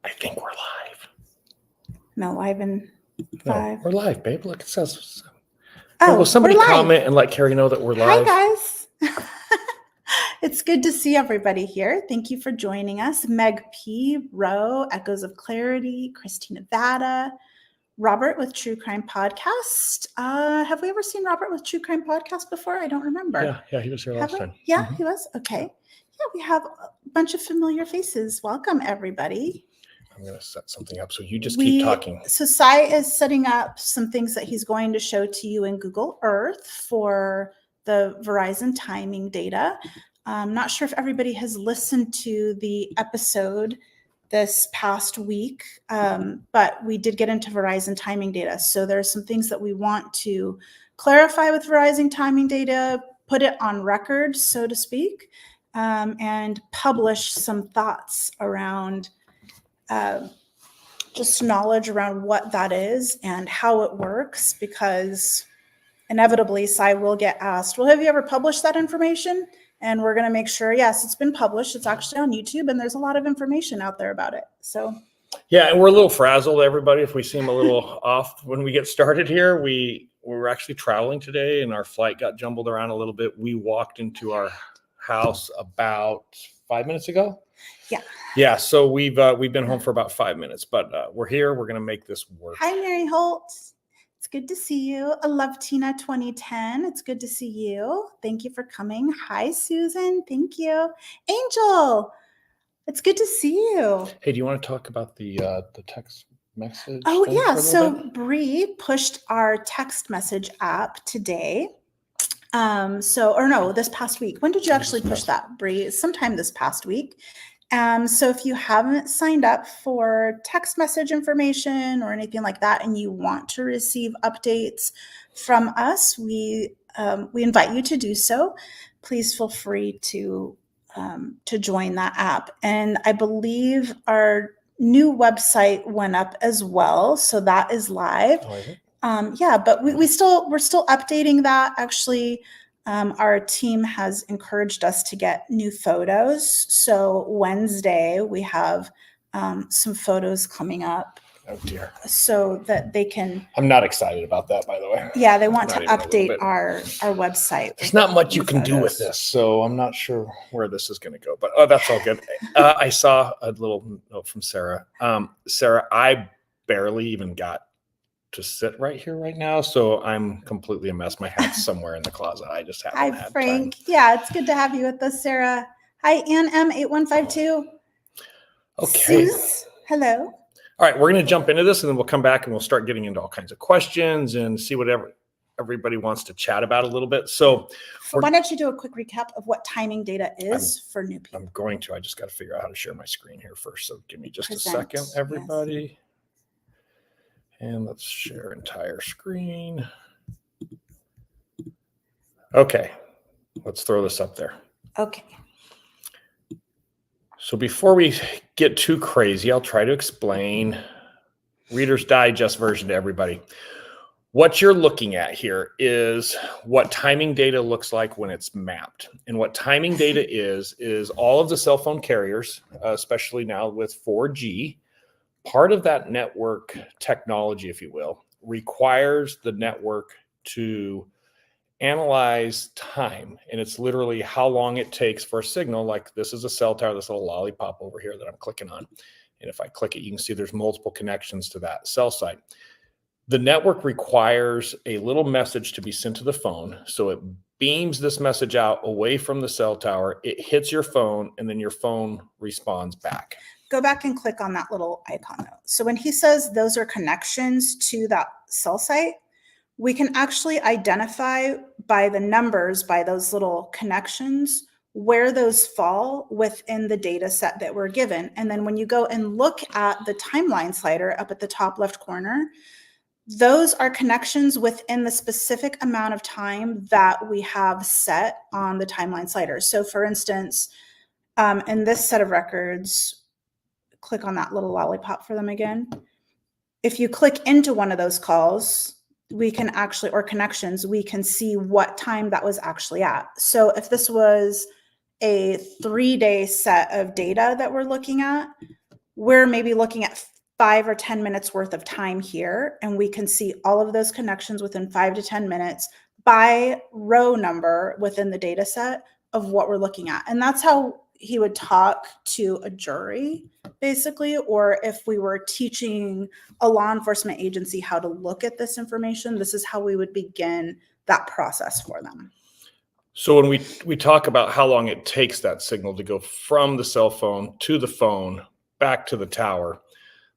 I think we're live. No, live in 5. No, we're live, babe. Look, it says. Oh, will somebody we're live. comment and let Keri know that we're live? Hi, guys. It's good to see everybody here. Thank you for joining us. Meg P, Rowe, Echoes of Clarity, Christina Nevada, Robert with True Crime Podcast. Have we ever seen Robert with True Crime Podcast before? I don't remember. Yeah, he was here last time. Yeah, he was? Okay. Yeah, we have a bunch of familiar faces. Welcome, everybody. I'm going to set something up, so you just keep talking. So Sai is setting up some things that he's going to show to you in Google Earth for the Verizon Timing Data. I'm not sure if everybody has listened to the episode this past week, but we did get into Verizon Timing Data. So there's some things that we want to clarify with Verizon Timing Data, put it on record, so to speak, and publish some thoughts around just knowledge around what that is and how it works, because inevitably Sai will get asked, well, have you ever published that information? And we're going to make sure, yes, it's been published. It's actually on YouTube, and there's a lot of information out there about it. So, yeah, and we're a little frazzled, everybody. If we seem a little off when we get started here, we were actually traveling today, and our flight got jumbled around a little bit. We walked into our house about 5 minutes ago. Yeah. So we've been home for about 5 minutes, but we're here. We're going to make this work. Hi, Mary Holt. It's good to see you. I love Tina 2010. It's good to see you. Thank you for coming. Hi, Susan. Thank you. Angel. It's good to see you. Hey, do you want to talk about the text message? Oh, yeah. So Bree pushed our text message app today. This past week. When did you actually push that, Bree? Sometime this past week. So if you haven't signed up for text message information or anything like that, and you want to receive updates from us, we invite you to do so. Please feel free to join that app. And I believe our new website went up as well, so that is live. Oh, is it? But we're still updating that. Actually, our team has encouraged us to get new photos. So Wednesday we have some photos coming up. Oh dear. So that they can. I'm not excited about that, by the way. Yeah, they want to update our website. There's not much you can do with this, so I'm not sure where this is going to go. But that's all good. I saw a little note from Sarah. Sarah, I barely even got to sit right here right now, so I'm completely a mess. My hat's somewhere in the closet. I just haven't had Frank. time. Yeah, it's good to have you with us, Sarah. Hi, Ann M8152. Okay. Suze, hello. All right, we're going to jump into this, and then we'll come back and we'll start getting into all kinds of questions and see whatever everybody wants to chat about a little bit. So why don't you do a quick recap of what timing data is for new people? I'm going to. I just got to figure out how to share my screen here first. So give me just a second, everybody. Yes. And let's share entire screen. Okay, let's throw this up there. Okay. So before we get too crazy, I'll try to explain Reader's Digest version to everybody. What you're looking at here is what timing data looks like when it's mapped. And what timing data is all of the cell phone carriers, especially now with 4G, part of that network technology, if you will, requires the network to analyze time. And it's literally how long it takes for a signal. Like this is a cell tower, this little lollipop over here that I'm clicking on. And if I click it, you can see there's multiple connections to that cell site. The network requires a little message to be sent to the phone. So it beams this message out away from the cell tower. It hits your phone, and then your phone responds back. Go back and click on that little icon though. So when he says those are connections to that cell site, we can actually identify by the numbers, by those little connections, where those fall within the data set that we're given. And then when you go and look at the timeline slider up at the top left corner, those are connections within the specific amount of time that we have set on the timeline slider. So for instance, in this set of records, click on that little lollipop for them again. If you click into one of those calls, we can actually, or connections, we can see what time that was actually at. So if this was a 3-day set of data that we're looking at, we're maybe looking at 5 or 10 minutes worth of time here, and we can see all of those connections within 5 to 10 minutes by row number within the data set of what we're looking at. And that's how he would talk to a jury, basically, or if we were teaching a law enforcement agency how to look at this information, this is how we would begin that process for them. So when we talk about how long it takes that signal to go from the cell phone to the phone back to the tower,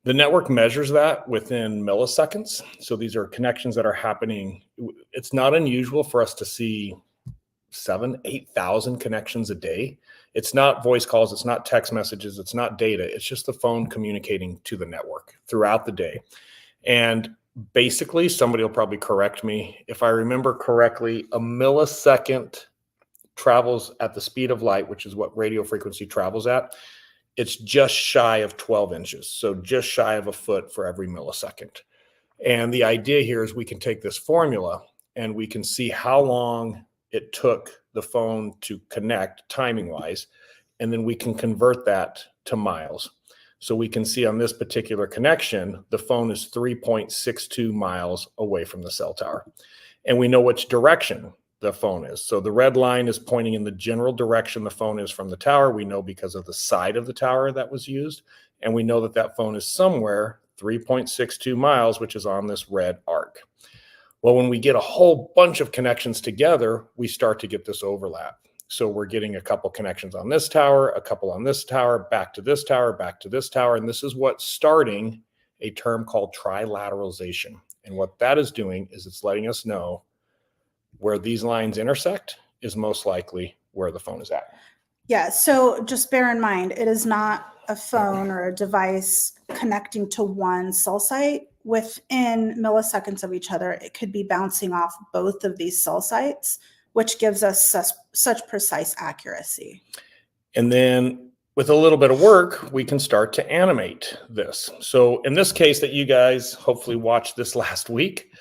the network measures that within milliseconds. So these are connections that are happening. It's not unusual for us to see 7,000, 8,000 connections a day. It's not voice calls, it's not text messages, it's not data. It's just the phone communicating to the network throughout the day. And basically, somebody will probably correct me. If I remember correctly, a millisecond travels at the speed of light, which is what radio frequency travels at. It's just shy of 12 inches. So just shy of a foot for every millisecond. And the idea here is we can take this formula and we can see how long it took the phone to connect timing wise. And then we can convert that to miles. So we can see on this particular connection, the phone is 3.62 miles away from the cell tower. And we know which direction the phone is. So the red line is pointing in the general direction the phone is from the tower. We know because of the side of the tower that was used. And we know that that phone is somewhere 3.62 miles, which is on this red arc. Well, when we get a whole bunch of connections together, we start to get this overlap. So we're getting a couple connections on this tower, a couple on this tower, back to this tower, back to this tower. And this is what's starting a term called trilateralization. And what that is doing is it's letting us know where these lines intersect is most likely where the phone is at. Yeah, so just bear in mind, it is not a phone or a device connecting to one cell site. Within milliseconds of each other, it could be bouncing off both of these cell sites, which gives us such precise accuracy. And then with a little bit of work, we can start to animate this. So in this case that you guys hopefully watched this last week,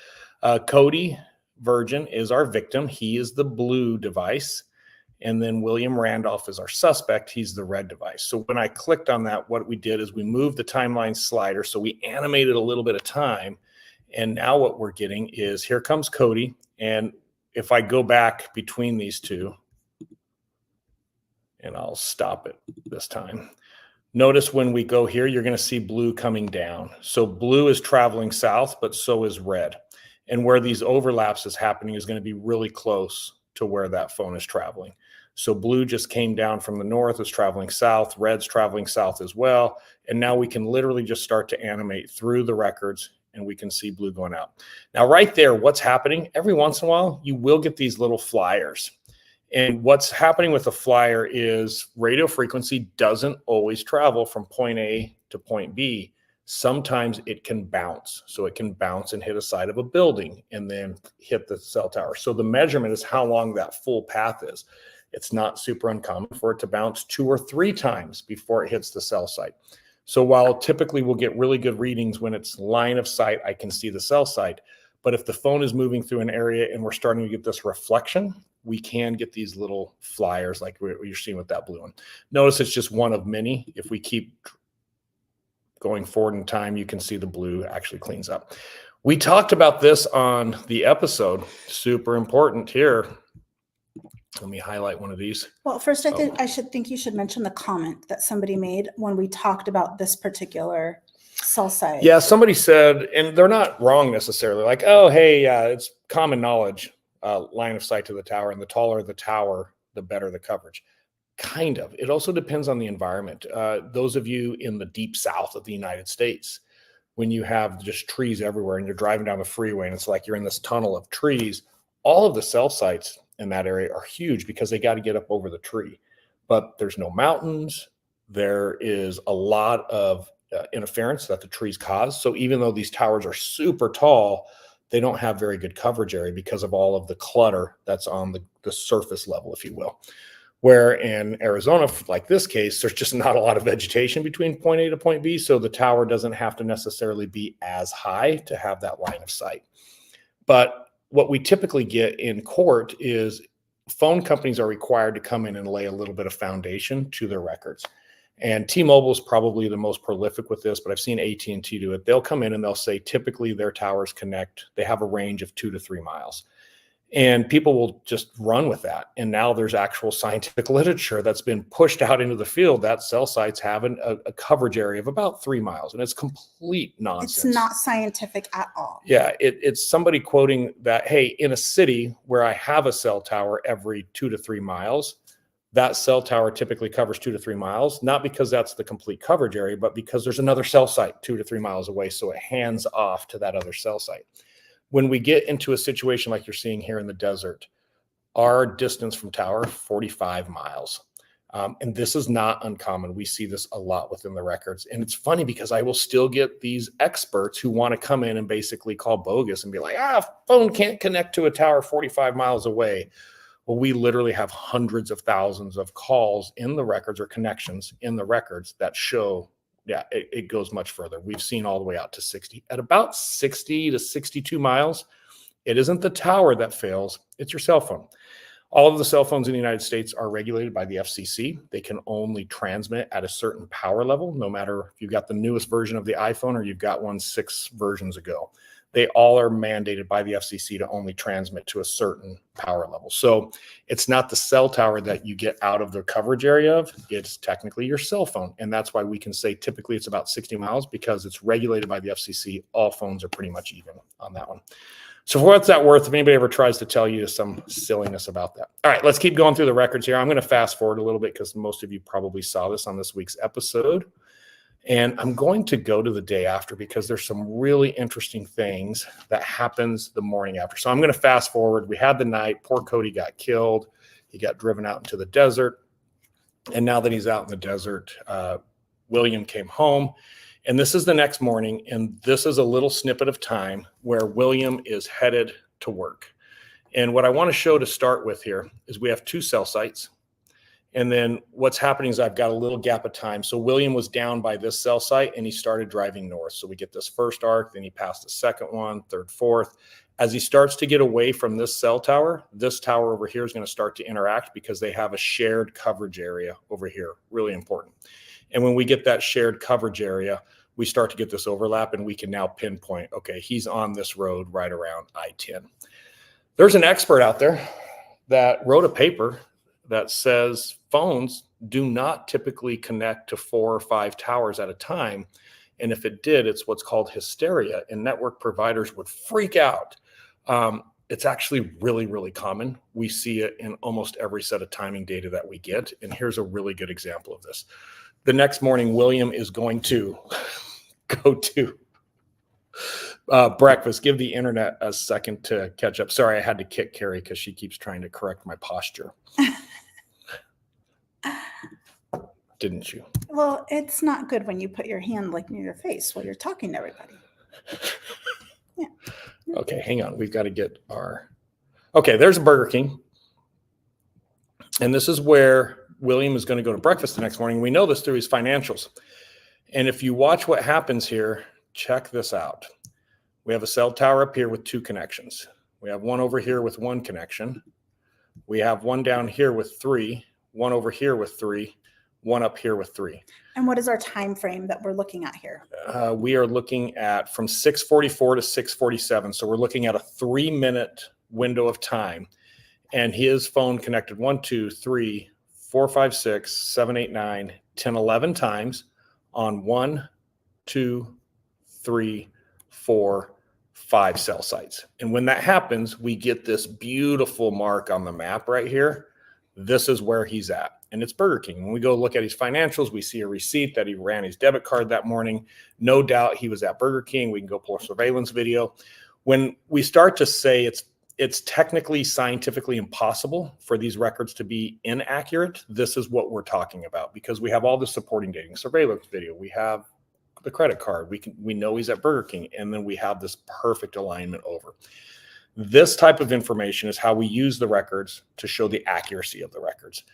Cody Virgin is our victim. He is the blue device. And then William Randolph is our suspect. He's the red device. So when I clicked on that, what we did is we moved the timeline slider. So we animated a little bit of time. And now what we're getting is here comes Cody. And if I go back between these two, and I'll stop it this time. Notice when we go here, you're going to see blue coming down. So blue is traveling south, but so is red. And where these overlaps is happening is going to be really close to where that phone is traveling. So blue just came down from the north, is traveling south, red's traveling south as well. And now we can literally just start to animate through the records and we can see blue going out. Now right there, what's happening, every once in a while, you will get these little flyers. And what's happening with a flyer is radio frequency doesn't always travel from point A to point B. Sometimes it can bounce. So it can bounce and hit a side of a building and then hit the cell tower. So the measurement is how long that full path is. It's not super uncommon for it to bounce 2 or 3 times before it hits the cell site. So while typically we'll get really good readings when it's line of sight, I can see the cell site. But if the phone is moving through an area and we're starting to get this reflection, we can get these little flyers like you're seeing with that blue one. Notice it's just one of many. If we keep going forward in time, you can see the blue actually cleans up. We talked about this on the episode. Super important here. Let me highlight one of these. Well, first, I think you should mention the comment that somebody made when we talked about this particular cell site. Yeah, somebody said, and they're not wrong necessarily, like, oh, hey, it's common knowledge, line of sight to the tower, and the taller the tower, the better the coverage. Kind of. It also depends on the environment. Those of you in the deep south of the United States, when you have just trees everywhere and you're driving down the freeway and it's like you're in this tunnel of trees, all of the cell sites in that area are huge because they got to get up over the tree. But there's no mountains. There is a lot of interference that the trees cause. So even though these towers are super tall, they don't have very good coverage area because of all of the clutter that's on the surface level, if you will. Where in Arizona, like this case, there's just not a lot of vegetation between point A to point B. So the tower doesn't have to necessarily be as high to have that line of sight. But what we typically get in court is phone companies are required to come in and lay a little bit of foundation to their records. And T-Mobile is probably the most prolific with this, but I've seen AT&T do it. They'll come in and they'll say typically their towers connect. They have a range of 2 to 3 miles. And people will just run with that. And now there's actual scientific literature that's been pushed out into the field that cell sites have a coverage area of about 3 miles. And it's complete nonsense. It's not scientific at all. Yeah, it's somebody quoting that, hey, in a city where I have a cell tower every 2 to 3 miles, that cell tower typically covers 2 to 3 miles, not because that's the complete coverage area, but because there's another cell site 2 to 3 miles away. So it hands off to that other cell site. When we get into a situation like you're seeing here in the desert, our distance from tower, 45 miles. And this is not uncommon. We see this a lot within the records. And it's funny because I will still get these experts who want to come in and basically call bogus and be like, phone can't connect to a tower 45 miles away. Well, we literally have hundreds of thousands of calls in the records or connections in the records that show it goes much further. We've seen all the way out to 60. At about 60 to 62 miles, it isn't the tower that fails, it's your cell phone. All of the cell phones in the United States are regulated by the FCC. They can only transmit at a certain power level, no matter if you've got the newest version of the iPhone or you've got one 6 versions ago. They all are mandated by the FCC to only transmit to a certain power level. So it's not the cell tower that you get out of the coverage area of, it's technically your cell phone. And that's why we can say typically it's about 60 miles because it's regulated by the FCC. All phones are pretty much even on that one. So for what's that worth, if anybody ever tries to tell you some silliness about that. All right, let's keep going through the records here. I'm going to fast forward a little bit because most of you probably saw this on this week's episode. And I'm going to go to the day after because there's some really interesting things that happens the morning after. So I'm going to fast forward. We had the night. Poor Cody got killed. He got driven out into the desert. And now that he's out in the desert, William came home. And this is the next morning. And this is a little snippet of time where William is headed to work. And what I want to show to start with here is we have 2 cell sites. And then what's happening is I've got a little gap of time. So William was down by this cell site and he started driving north. So we get this first arc, then he passed the second one, third, fourth. As he starts to get away from this cell tower, this tower over here is going to start to interact because they have a shared coverage area over here. Really important. And when we get that shared coverage area, we start to get this overlap and we can now pinpoint, okay, he's on this road right around I-10. There's an expert out there that wrote a paper that says phones do not typically connect to 4 or 5 towers at a time. And if it did, it's what's called hysteria, and network providers would freak out. It's actually really, really common. We see it in almost every set of timing data that we get. And here's a really good example of this. The next morning, William is going to go to breakfast. Give the internet a second to catch up. Sorry, I had to kick Keri because she keeps trying to correct my posture. Didn't you? Well, it's not good when you put your hand like near your face while you're talking to everybody. Yeah. Okay, hang on. We've got to get our... Okay, there's a Burger King. And this is where William is going to go to breakfast the next morning. We know this through his financials. And if you watch what happens here, check this out. We have a cell tower up here with 2 connections. We have one over here with 1 connection. We have one down here with 3, one over here with 3, one up here with 3. And what is our time frame that we're looking at here? We are looking at from 6:44 to 6:47. So we're looking at a 3-minute window of time. And his phone connected 1, 2, 3, 4, 5, 6, 7, 8, 9, 10, 11 times on 1, 2, 3, 4, 5 cell sites. And when that happens, we get this beautiful mark on the map right here. This is where he's at. And it's Burger King. When we go look at his financials, we see a receipt that he ran his debit card that morning. No doubt he was at Burger King. We can go pull a surveillance video. When we start to say it's technically scientifically impossible for these records to be inaccurate, this is what we're talking about because we have all the supporting data, surveillance video. We have the credit card. We know he's at Burger King, and then we have this perfect alignment over. This type of information is how we use the records to show the accuracy of the records,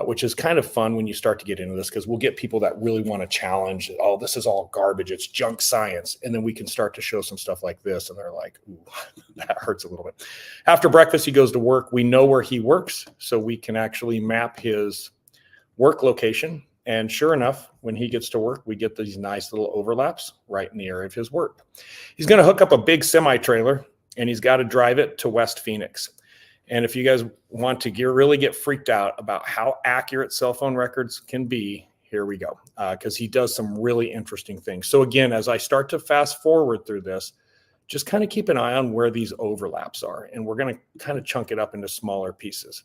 which is kind of fun when you start to get into this because we'll get people that really want to challenge, oh, this is all garbage, it's junk science. And then we can start to show some stuff like this, and they're like, ooh, that hurts a little bit. After breakfast, he goes to work. We know where he works, so we can actually map his work location And sure enough, when he gets to work, we get these nice little overlaps right in the area of his work. He's going to hook up a big semi-trailer, and he's got to drive it to West Phoenix. And if you guys want to really get freaked out about how accurate cell phone records can be, here we go, because he does some really interesting things. So again, as I start to fast forward through this, just kind of keep an eye on where these overlaps are. And we're going to kind of chunk it up into smaller pieces.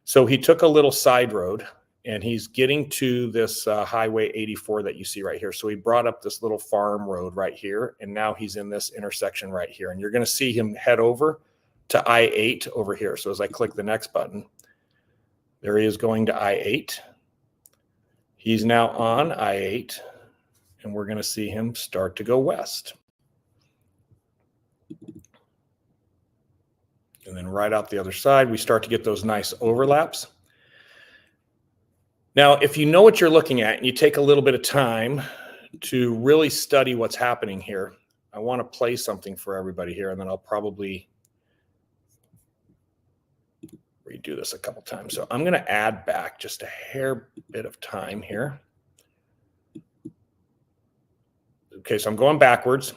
So he took a little side road, and he's getting to this Highway 84 that you see right here. So he brought up this little farm road right here, and now he's in this intersection right here. And you're going to see him head over to I-8 over here. So as I click the next button, there he is going to I-8. He's now on I-8, and we're going to see him start to go west. And then right out the other side, we start to get those nice overlaps. Now, if you know what you're looking at and you take a little bit of time to really study what's happening here, I want to play something for everybody here, and then I'll probably redo this a couple times. So I'm going to add back just a hair bit of time here. Okay, so I'm going backwards.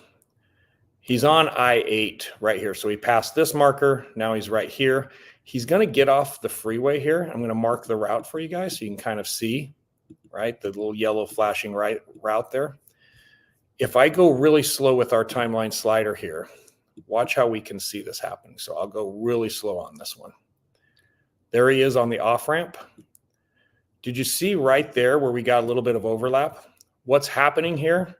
He's on I-8 right here. So he passed this marker. Now he's right here. He's going to get off the freeway here. I'm going to mark the route for you guys so you can kind of see, right, the little yellow flashing route there. If I go really slow with our timeline slider here, watch how we can see this happening. So I'll go really slow on this one. There he is on the off-ramp. Did you see right there where we got a little bit of overlap? What's happening here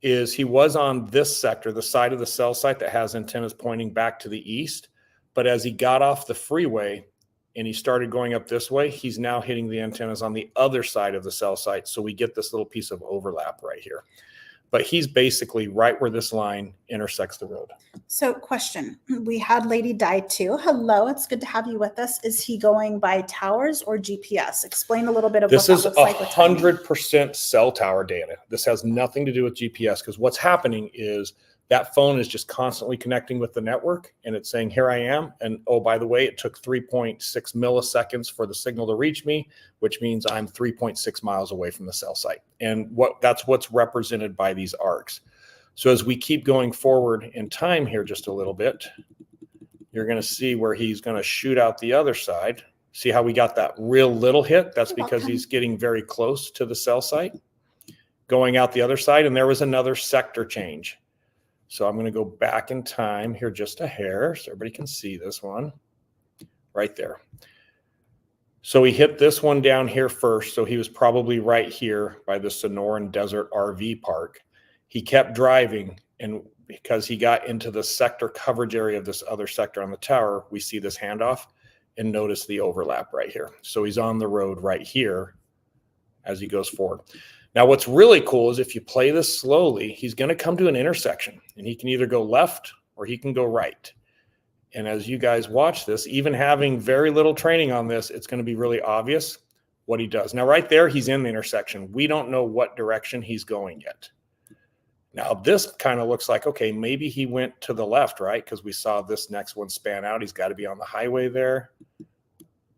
is he was on this sector, the side of the cell site that has antennas pointing back to the east. But as he got off the freeway and he started going up this way, he's now hitting the antennas on the other side of the cell site. So we get this little piece of overlap right here. But he's basically right where this line intersects the road. So question, we had Lady Di too. Hello, it's good to have you with us. Is he going by towers or GPS? Explain a little bit of this what that looks like. This is 100% cell tower data. This has nothing to do with GPS, because what's happening is that phone is just constantly connecting with the network, and it's saying, here I am. And oh, by the way, it took 3.6 milliseconds for the signal to reach me, which means I'm 3.6 miles away from the cell site. And that's what's represented by these arcs. So as we keep going forward in time here just a little bit, you're going to see where he's going to shoot out the other side. See how we got that real little hit? That's because he's getting very close to the cell site, going out the other side. And there was another sector change. So I'm going to go back in time here just a hair so everybody can see this one right there. So he hit this one down here first. So he was probably right here by the Sonoran Desert RV Park. He kept driving, and because he got into the sector coverage area of this other sector on the tower, we see this handoff and notice the overlap right here. So he's on the road right here as he goes forward. Now, what's really cool is if you play this slowly, he's going to come to an intersection, and he can either go left or he can go right. And as you guys watch this, even having very little training on this, it's going to be really obvious what he does. Now, right there, he's in the intersection. We don't know what direction he's going yet. Now, this kind of looks like, okay, maybe he went to the left, right? Because we saw this next one span out. He's got to be on the highway there.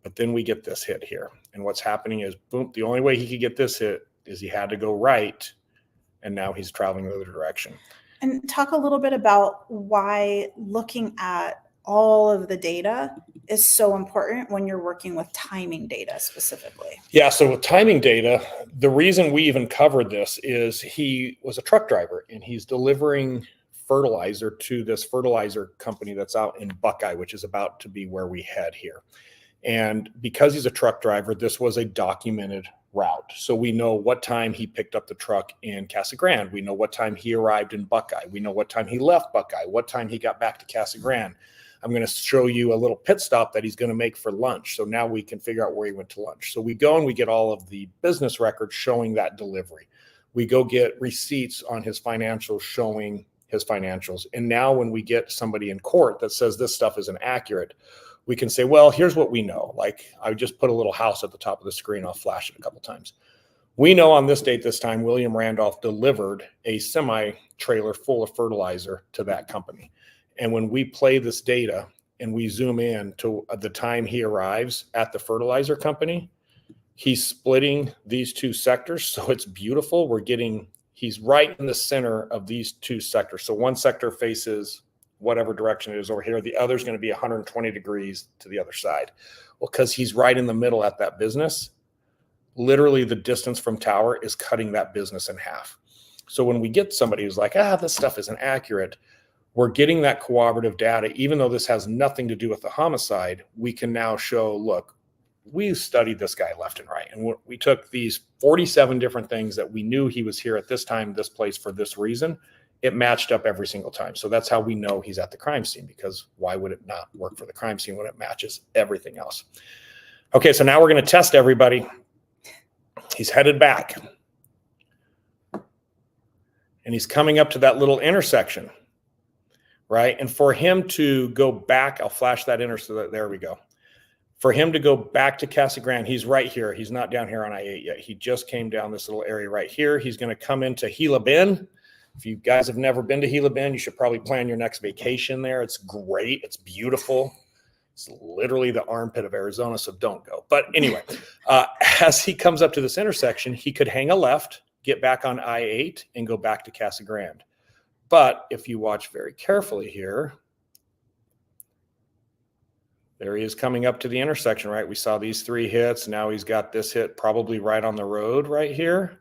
But then we get this hit here. And what's happening is, boom, the only way he could get this hit is he had to go right, and now he's traveling the other direction. And talk a little bit about why looking at all of the data is so important when you're working with timing data specifically. Yeah, so with timing data, the reason we even covered this is he was a truck driver, and he's delivering fertilizer to this fertilizer company that's out in Buckeye, which is about to be where we head here. And because he's a truck driver, this was a documented route. So we know what time he picked up the truck in Casa Grande. We know what time he arrived in Buckeye. We know what time he left Buckeye, what time he got back to Casa Grande. I'm going to show you a little pit stop that he's going to make for lunch. So now we can figure out where he went to lunch. So we go and we get all of the business records showing that delivery. We go get receipts on his financials showing his financials. And now when we get somebody in court that says this stuff isn't accurate, we can say, well, here's what we know. Like, I just put a little house at the top of the screen. I'll flash it a couple times. We know on this date, this time, William Randolph delivered a semi-trailer full of fertilizer to that company. And when we play this data and we zoom in to the time he arrives at the fertilizer company, He's splitting these two sectors, so it's beautiful. He's right in the center of these two sectors. So one sector faces whatever direction it is over here. The other is going to be 120 degrees to the other side. Well, because he's right in the middle at that business, literally the distance from tower is cutting that business in half. So when we get somebody who's like, this stuff isn't accurate, we're getting that corroborative data. Even though this has nothing to do with the homicide, we can now show, look, we studied this guy left and right. And we took these 47 different things that we knew he was here at this time, this place for this reason. It matched up every single time. So that's how we know he's at the crime scene, because why would it not work for the crime scene when it matches everything else? Okay, so now we're going to test everybody. He's headed back. And he's coming up to that little intersection, right? And for him to go back, I'll flash that intersection. There we go. For him to go back to Casa Grande, he's right here. He's not down here on I-8 yet. He just came down this little area right here. He's going to come into Gila Bend. If you guys have never been to Gila Bend, you should probably plan your next vacation there. It's great. It's beautiful. It's literally the armpit of Arizona, so don't go. But anyway, as he comes up to this intersection, he could hang a left, get back on I-8, and go back to Casa Grande. But if you watch very carefully here, there he is coming up to the intersection, right? We saw these three hits. Now he's got this hit probably right on the road right here.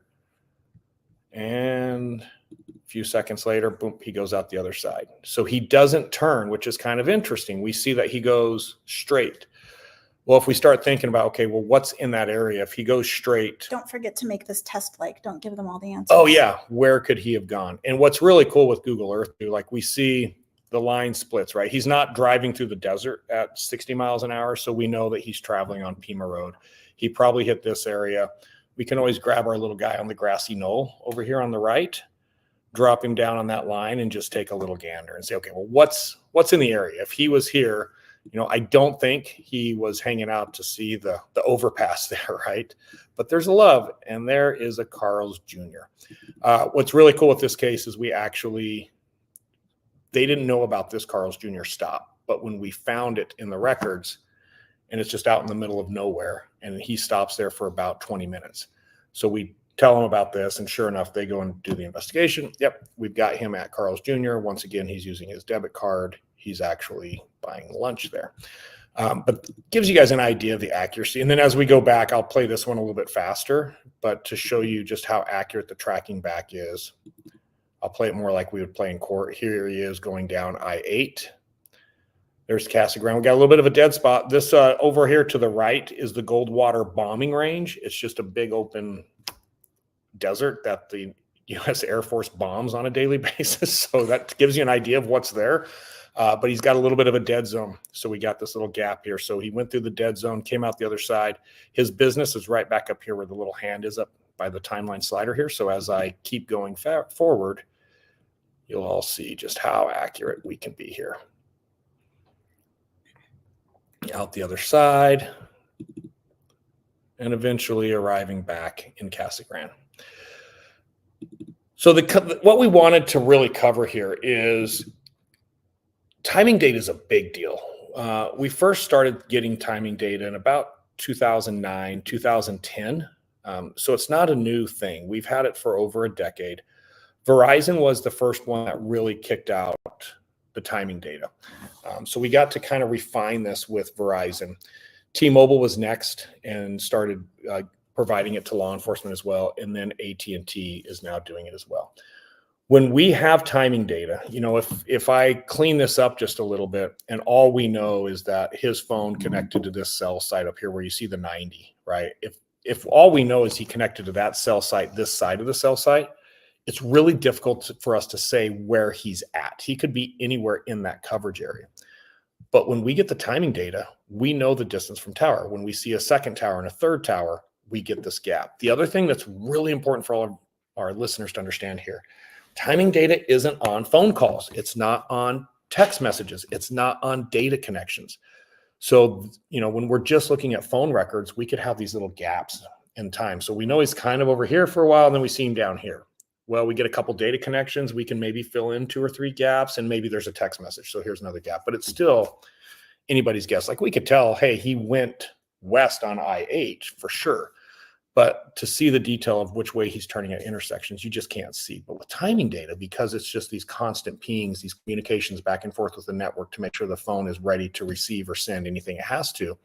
And a few seconds later, boom, he goes out the other side. So he doesn't turn, which is kind of interesting. We see that he goes straight. Well, if we start thinking about, okay, well, what's in that area? If he goes straight. Don't forget to make this test-like. Don't give them all the answers. Oh, yeah. Where could he have gone? And what's really cool with Google Earth, too, like we see the line splits, right? He's not driving through the desert at 60 miles an hour, so we know that he's traveling on Pima Road. He probably hit this area. We can always grab our little guy on the grassy knoll over here on the right, drop him down on that line, and just take a little gander and say, okay, well, what's in the area? If he was here, I don't think he was hanging out to see the overpass there, right? But there's a love, and there is a Carl's Jr. What's really cool with this case is they didn't know about this Carl's Jr. stop, but when we found it in the records, and it's just out in the middle of nowhere, and he stops there for about 20 minutes. So we tell them about this, and sure enough, they go and do the investigation. Yep, we've got him at Carl's Jr. Once again, he's using his debit card. He's actually buying lunch there. But gives you guys an idea of the accuracy. And then as we go back, I'll play this one a little bit faster, but to show you just how accurate the tracking back is, I'll play it more like we would play in court. Here he is going down I-8. There's Casa Grande. We got a little bit of a dead spot. This over here to the right is the Goldwater bombing range. It's just a big open desert that the U.S. Air Force bombs on a daily basis. So that gives you an idea of what's there. But he's got a little bit of a dead zone. So we got this little gap here. So he went through the dead zone, came out the other side. His business is right back up here where the little hand is up by the timeline slider here. So as I keep going forward, you'll all see just how accurate we can be here. Out the other side, and eventually arriving back in Casa Grande. So what we wanted to really cover here is timing data is a big deal. We first started getting timing data in about 2009, 2010. So it's not a new thing. We've had it for over a decade. Verizon was the first one that really kicked out the timing data. So we got to kind of refine this with Verizon. T-Mobile was next and started providing it to law enforcement as well. And then AT&T is now doing it as well. When we have timing data, if I clean this up just a little bit and all we know is that his phone connected to this cell site up here where you see the 90, right? If all we know is he connected to that cell site, this side of the cell site, it's really difficult for us to say where he's at. He could be anywhere in that coverage area. But when we get the timing data, we know the distance from tower. When we see a second tower and a third tower, we get this gap. The other thing that's really important for all of our listeners to understand here, timing data isn't on phone calls. It's not on text messages. It's not on data connections. So, when we're just looking at phone records, we could have these little gaps in time. So we know he's kind of over here for a while, and then we see him down here. Well, we get a couple data connections. We can maybe fill in 2 or 3 gaps, and maybe there's a text message. So here's another gap, but it's still anybody's guess. Like we could tell, hey, he went west on I-8 for sure. But to see the detail of which way he's turning at intersections, you just can't see. But with timing data, because it's just these constant pings, these communications back and forth with the network to make sure the phone is ready to receive or send anything it has to,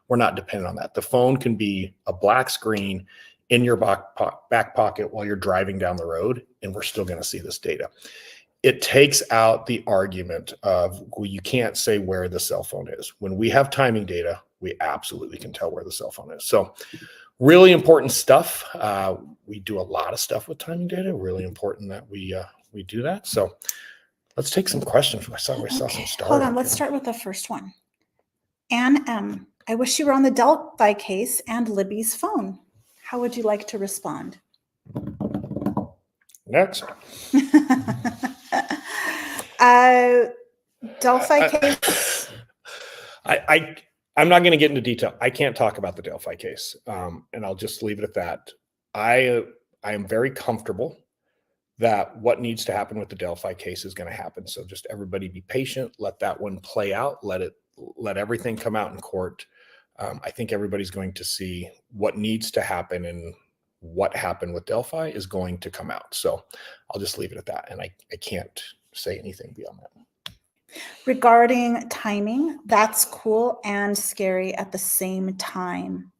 we're not dependent on that. The phone can be a black screen in your back pocket while you're driving down the road, and we're still going to see this data. It takes out the argument of, well, you can't say where the cell phone is. When we have timing data, we absolutely can tell where the cell phone is. So really important stuff. We do a lot of stuff with timing data. Really important that we do that. So let's take some questions. I saw some stars. Hold on. Let's start with the first one. Ann M. I wish you were on the Delphi case and Libby's phone. How would you like to respond? Next. Delphi case. I'm not going to get into detail. I can't talk about the Delphi case, and I'll just leave it at that. I am very comfortable that what needs to happen with the Delphi case is going to happen. So just everybody be patient. Let that one play out. Let everything come out in court. I think everybody's going to see what needs to happen, and what happened with Delphi is going to come out. So I'll just leave it at that, and I can't say anything beyond that. Regarding timing, that's cool and scary at the same time.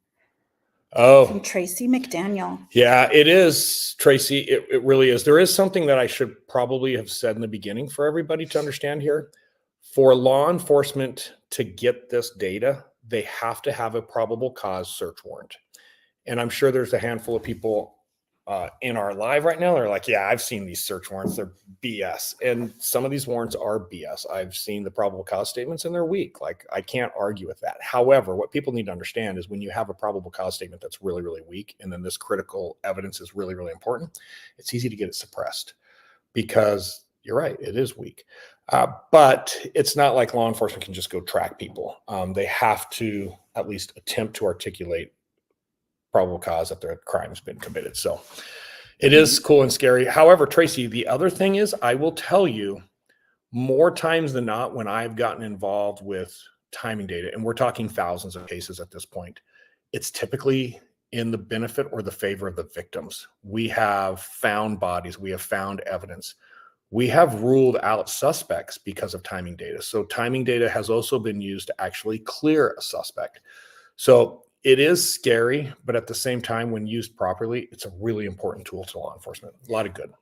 Oh, from Tracy McDaniel. Yeah, it is, Tracy. It really is. There is something that I should probably have said in the beginning for everybody to understand here. For law enforcement to get this data, they have to have a probable cause search warrant. And I'm sure there's a handful of people in our live right now. They're like, yeah, I've seen these search warrants. They're BS. And some of these warrants are BS. I've seen the probable cause statements and they're weak. Like, I can't argue with that. However, what people need to understand is when you have a probable cause statement that's really, really weak, and then this critical evidence is really, really important, it's easy to get it suppressed because you're right, it is weak. But it's not like law enforcement can just go track people. They have to at least attempt to articulate probable cause that their crime has been committed. So it is cool and scary. However, Tracy, the other thing is, I will tell you, more times than not, when I've gotten involved with timing data, and we're talking thousands of cases at this point, it's typically in the benefit or the favor of the victims. We have found bodies, we have found evidence. We have ruled out suspects because of timing data. So timing data has also been used to actually clear a suspect. So it is scary, but at the same time, when used properly, it's a really important tool to law enforcement. A lot of good.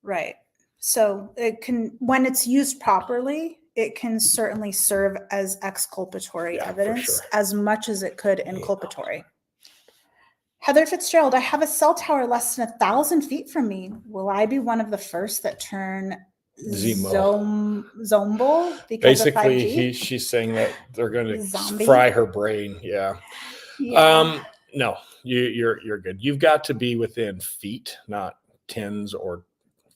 Right. So it can, when it's used properly, it can certainly serve as exculpatory evidence as much as it could inculpatory. Heather Fitzgerald, I have a cell tower less than 1,000 feet from me. Will I be one of the first that turn Zombo because basically of 5G? She's saying that they're going to fry her brain. Yeah. No, you're good. You've got to be within feet, not tens or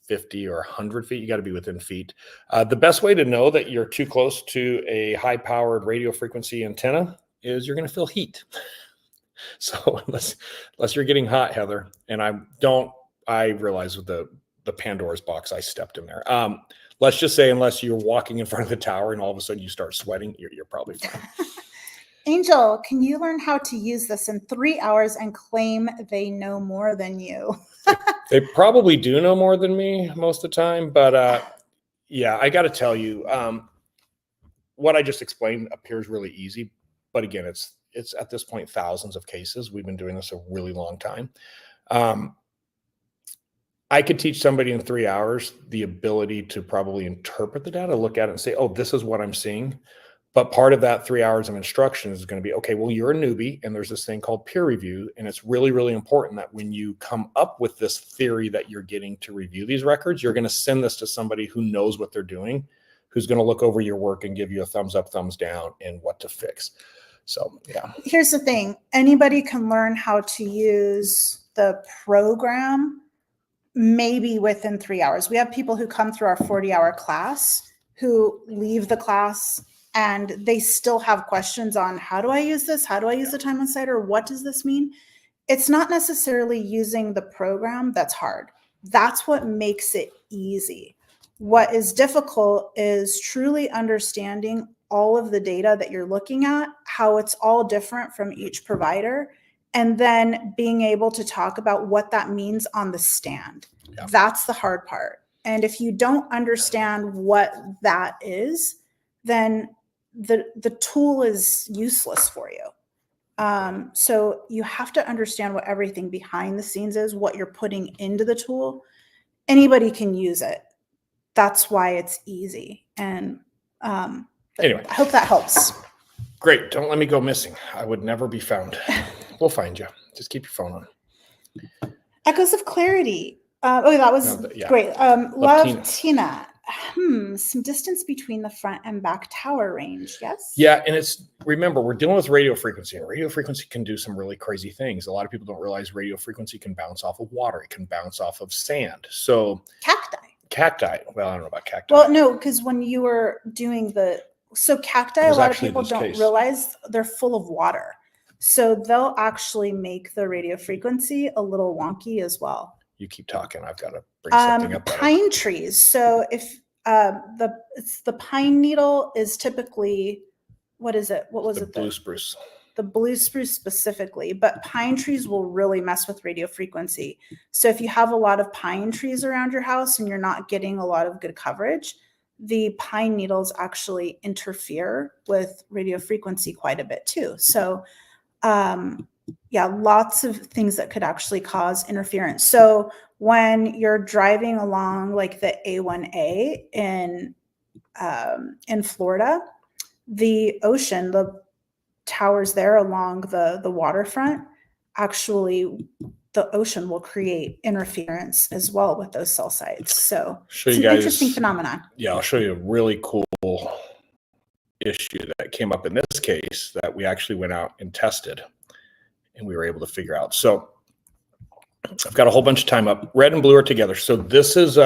50 or 100 feet. You got to be within feet. The best way to know that you're too close to a high-powered radio frequency antenna is you're going to feel heat. So unless you're getting hot, Heather, and I realize with the Pandora's box, I stepped in there. Let's just say unless you're walking in front of the tower and all of a sudden you start sweating, you're probably fine. Angel, can you learn how to use this in 3 hours and claim they know more than you? They probably do know more than me most of the time, but yeah, I got to tell you, what I just explained appears really easy, but again, it's at this point thousands of cases. We've been doing this a really long time. I could teach somebody in 3 hours the ability to probably interpret the data, look at it and say, oh, this is what I'm seeing. But part of that 3 hours of instruction is going to be, okay, well, you're a newbie and there's this thing called peer review. And it's really, really important that when you come up with this theory that you're getting to review these records, you're going to send this to somebody who knows what they're doing, who's going to look over your work and give you a thumbs up, thumbs down, and what to fix. So, yeah. Here's the thing. Anybody can learn how to use the program maybe within 3 hours. We have people who come through our 40-hour class who leave the class and they still have questions on, how do I use this? How do I use the time insider? What does this mean? It's not necessarily using the program that's hard. That's what makes it easy. What is difficult is truly understanding all of the data that you're looking at, how it's all different from each provider, and then being able to talk about what that means on the stand. Yeah. That's the hard part. And if you don't understand what that is, then the tool is useless for you. So you have to understand what everything behind the scenes is, what you're putting into the tool. Anybody can use it. That's why it's easy. And Anyway, I hope that helps. Great. Don't let me go missing. I would never be found. We'll find you. Just keep your phone on. Echoes of clarity. That was great. Love Tina. Some distance between the front and back tower range. Yes. Yeah. And remember, we're dealing with radio frequency, and radio frequency can do some really crazy things. A lot of people don't realize radio frequency can bounce off of water. It can bounce off of sand. So cacti. Well, I don't know about cacti. Well, no, because when you were doing cacti, a lot of people don't realize they're full of water. So they'll actually make the radio frequency a little wonky as well. You keep talking. I've got to bring something up. Pine trees. So if the pine needle is typically, what is it? What was it? Blue spruce. The blue spruce specifically, but pine trees will really mess with radio frequency. So if you have a lot of pine trees around your house and you're not getting a lot of good coverage, the pine needles actually interfere with radio frequency quite a bit too. So lots of things that could actually cause interference. So when you're driving along like the A1A in Florida, the ocean, the towers there along the waterfront, actually the ocean will create interference as well with those cell sites. So it's an interesting phenomenon. Yeah, I'll show you a really cool issue that came up in this case that we actually went out and tested, and we were able to figure out. So I've got a whole bunch of time up. Red and blue are together. So this is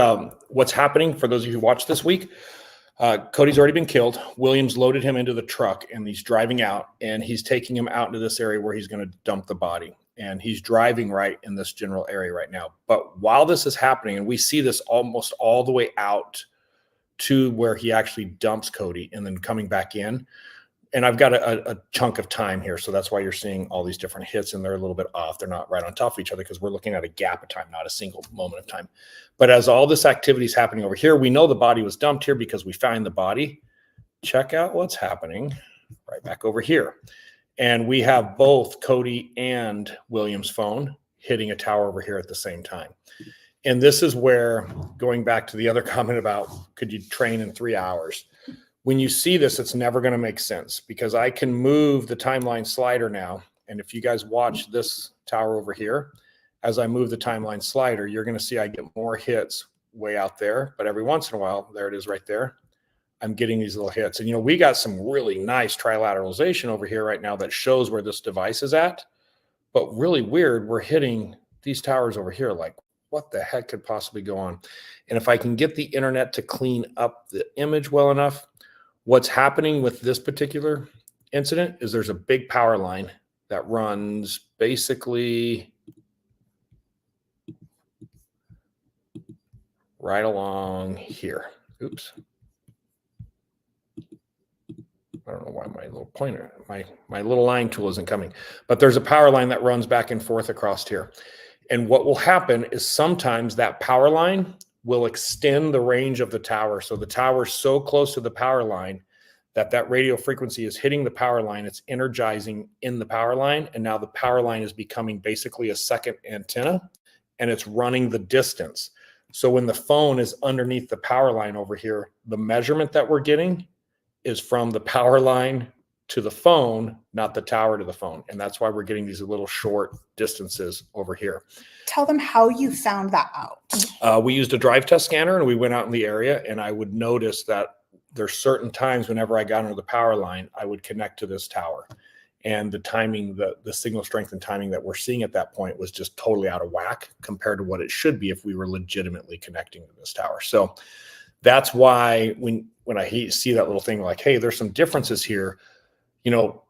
what's happening for those of you who watched this week. Cody's already been killed. Williams loaded him into the truck, and he's driving out, and he's taking him out into this area where he's going to dump the body. And he's driving right in this general area right now. But while this is happening, and we see this almost all the way out to where he actually dumps Cody and then coming back in. And I've got a chunk of time here. So that's why you're seeing all these different hits, and they're a little bit off. They're not right on top of each other because we're looking at a gap of time, not a single moment of time. But as all this activity is happening over here, we know the body was dumped here because we found the body. Check out what's happening right back over here. And we have both Cody and William's phone hitting a tower over here at the same time. And this is where, going back to the other comment about could you train in 3 hours? When you see this, it's never going to make sense because I can move the timeline slider now. And if you guys watch this tower over here, as I move the timeline slider, you're going to see I get more hits way out there. But every once in a while, there it is right there, I'm getting these little hits. And, we got some really nice trilateralization over here right now that shows where this device is at. But really weird, we're hitting these towers over here. Like, what the heck could possibly go on? And if I can get the internet to clean up the image well enough, what's happening with this particular incident is there's a big power line that runs basically right along here. Oops. I don't know why my little pointer, my little line tool isn't coming, but there's a power line that runs back and forth across here. And what will happen is sometimes that power line will extend the range of the tower. So the tower is so close to the power line that radio frequency is hitting the power line. It's energizing in the power line. And now the power line is becoming basically a second antenna, and it's running the distance. So when the phone is underneath the power line over here, the measurement that we're getting is from the power line to the phone, not the tower to the phone. And that's why we're getting these little short distances over here. Tell them how you found that out. We used a drive test scanner, and we went out in the area, and I would notice that there's certain times whenever I got under the power line, I would connect to this tower. And the timing, the signal strength and timing that we're seeing at that point was just totally out of whack compared to what it should be if we were legitimately connecting to this tower. So that's why when I see that little thing like, hey, there's some differences here,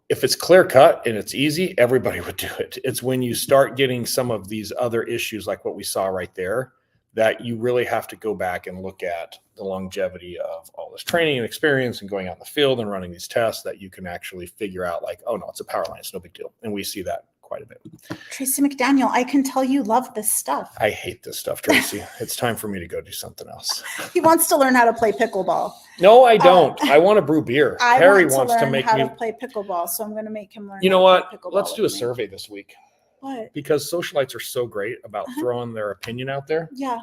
if it's clear cut and it's easy, everybody would do it. It's when you start getting some of these other issues like what we saw right there that you really have to go back and look at the longevity of all this training and experience and going out in the field and running these tests that you can actually figure out like, oh no, it's a power line. It's no big deal. And we see that quite quite a bit. Tracy McDaniel, I can tell you love this stuff. I hate this stuff, Tracy. It's time for me to go do something else. He wants to learn how to play pickleball. No, I don't. I want to brew beer. Keri wants to make how me to play pickleball, so I'm going to make him learn. You know how to what? play pickleball Let's do a with me. survey this week. What? Because socialites are so great about throwing their opinion out there. Yeah.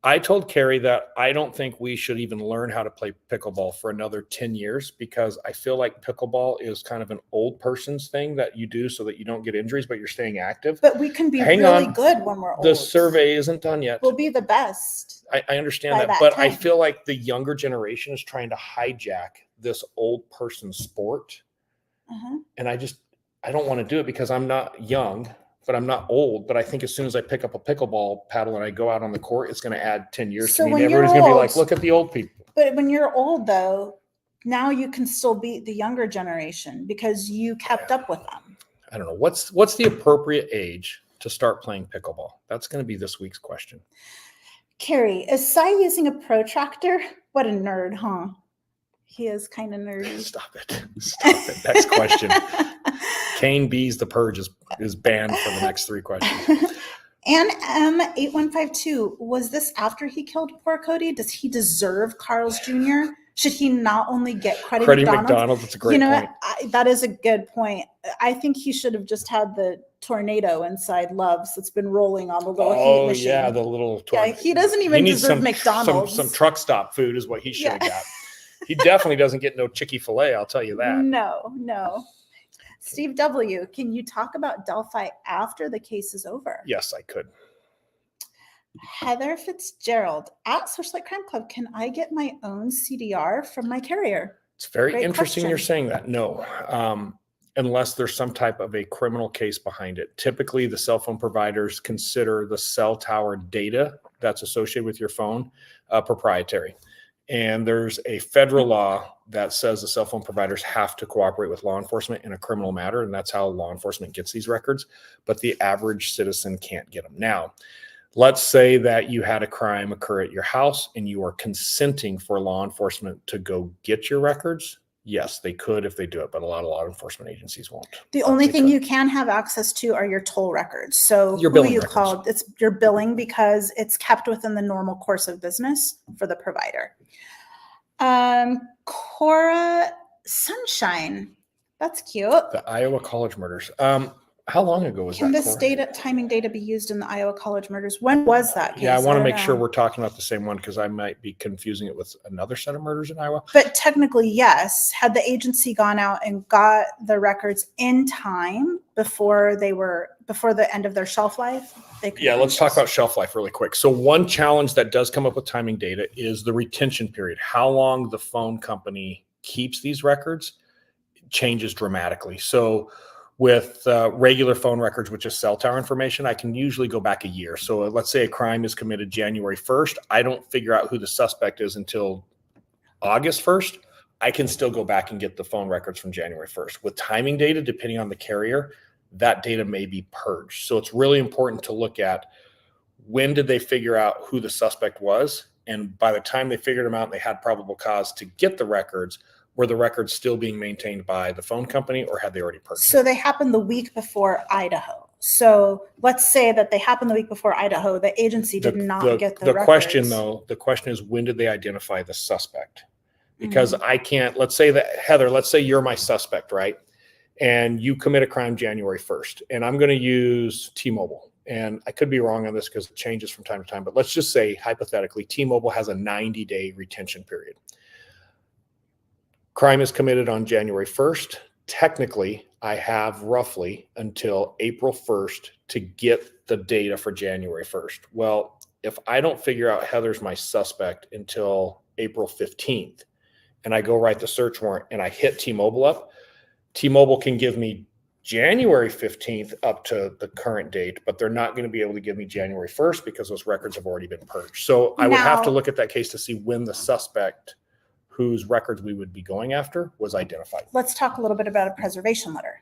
I told Keri that I don't think we should even learn how to play pickleball for another 10 years because I feel like pickleball is kind of an old person's thing that you do so that you don't get injuries, but you're staying active. But we can be really good when we're old. The survey isn't done yet. We'll be the best. I understand that, but I feel like the younger generation is trying to hijack this old person sport. And I don't want to do it because I'm not young. But I'm not old. But I think as soon as I pick up a pickleball paddle and I go out on the court, it's going to add 10 years to me. And everybody's going to be like, look at the old people. But when you're old, though, now you can still beat the younger generation because you kept up with them. I don't know. What's the appropriate age to start playing pickleball? That's going to be this week's question. Keri, is Cy using a protractor? What a nerd, huh? He is kind of nerdy. Stop it. Next question. Kane B's The Purge is banned for the next 3 questions. And M8152, was this after he killed poor Cody? Does he deserve Carl's Jr.? Should he not only get Freddie McDonald? That's a great point. That is a good point. I think he should have just had the tornado inside Love's that's been rolling on the little heat machine. Oh, yeah, the little tornado. Yeah, he doesn't even deserve McDonald's. Some truck stop food is what he should have got. He definitely doesn't get no Chick-fil-A, I'll tell you that. No. Steve W., can you talk about Delphi after the case is over? Yes, I could. Heather Fitzgerald, at Socialite Crime Club, can I get my own CDR from my carrier? It's very interesting you're saying that. No, unless there's some type of a criminal case behind it. Typically, the cell phone providers consider the cell tower data that's associated with your phone proprietary. And there's a federal law that says the cell phone providers have to cooperate with law enforcement in a criminal matter, and that's how law enforcement gets these records. But the average citizen can't get them. Now, let's say that you had a crime occur at your house and you are consenting for law enforcement to go get your records. Yes, they could if they do it, but a lot of law enforcement agencies won't. The only thing you can have access to are your toll records. So your billing records. It's your billing because it's kept within the normal course of business for the provider. Cora Sunshine. That's cute. The Iowa college murders. How long ago was that? Can this timing data be used in the Iowa college murders? When was that case? Yeah, I want to make sure we're talking about the same one because I might be confusing it with another set of murders in Iowa. But technically, yes. Had the agency gone out and got the records in time before the end of their shelf life? Let's talk about shelf life really quick. So one challenge that does come up with timing data is the retention period. How long the phone company keeps these records changes dramatically. So with regular phone records, which is cell tower information, I can usually go back a year. So let's say a crime is committed January 1st. I don't figure out who the suspect is until August 1st. I can still go back and get the phone records from January 1st. With timing data, depending on the carrier, that data may be purged. So it's really important to look at when did they figure out who the suspect was? And by the time they figured him out and they had probable cause to get the records, were the records still being maintained by the phone company or had they already purchased? So they happened the week before Idaho. So let's say that they happened the week before Idaho. The agency did not get the records. The question is, when did they identify the suspect? Because I can't, let's say that, Heather, let's say you're my suspect, right? And you commit a crime January 1st, and I'm going to use T-Mobile. And I could be wrong on this because it changes from time to time, but let's just say, hypothetically, T-Mobile has a 90-day retention period. Crime is committed on January 1st. Technically, I have roughly until April 1st to get the data for January 1st. Well, if I don't figure out Heather's my suspect until April 15th, and I go write the search warrant and I hit T-Mobile up, T-Mobile can give me January 15th up to the current date, but they're not going to be able to give me January 1st because those records have already been purged. So I would have to look at that case to see when the suspect whose records we would be going after was identified. Let's talk a little bit about a preservation letter.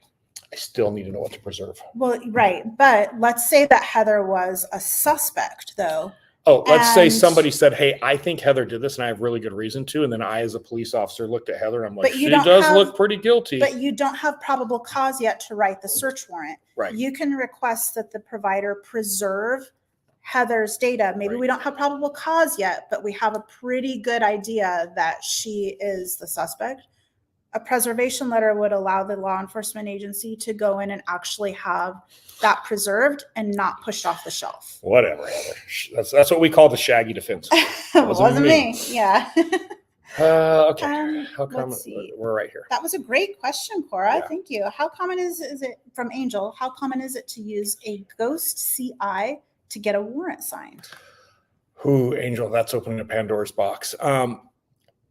I still need to know what to preserve. Well, right. But let's say that Heather was a suspect, though. Oh, let's say And- somebody said, hey, I think Heather did this and I have really good reason to. And then I, as a police officer, looked at Heather and I'm like, But you she don't does have- look pretty guilty. But you don't have probable cause yet to write the search warrant. Right. You can request that the provider preserve Heather's data. Maybe Right. we don't have probable cause yet, but we have a pretty good idea that she is the suspect. A preservation letter would allow the law enforcement agency to go in and actually have that preserved and not pushed off the shelf. Whatever, Heather. That's what we call the shaggy defense. Wasn't me. Yeah. Okay. How come let's see. we're right here? That was a great question, Cora. Yeah. Thank you. How common is it from Angel? How common is it to use a ghost CI to get a warrant signed? Ooh, Angel, that's opening a Pandora's box.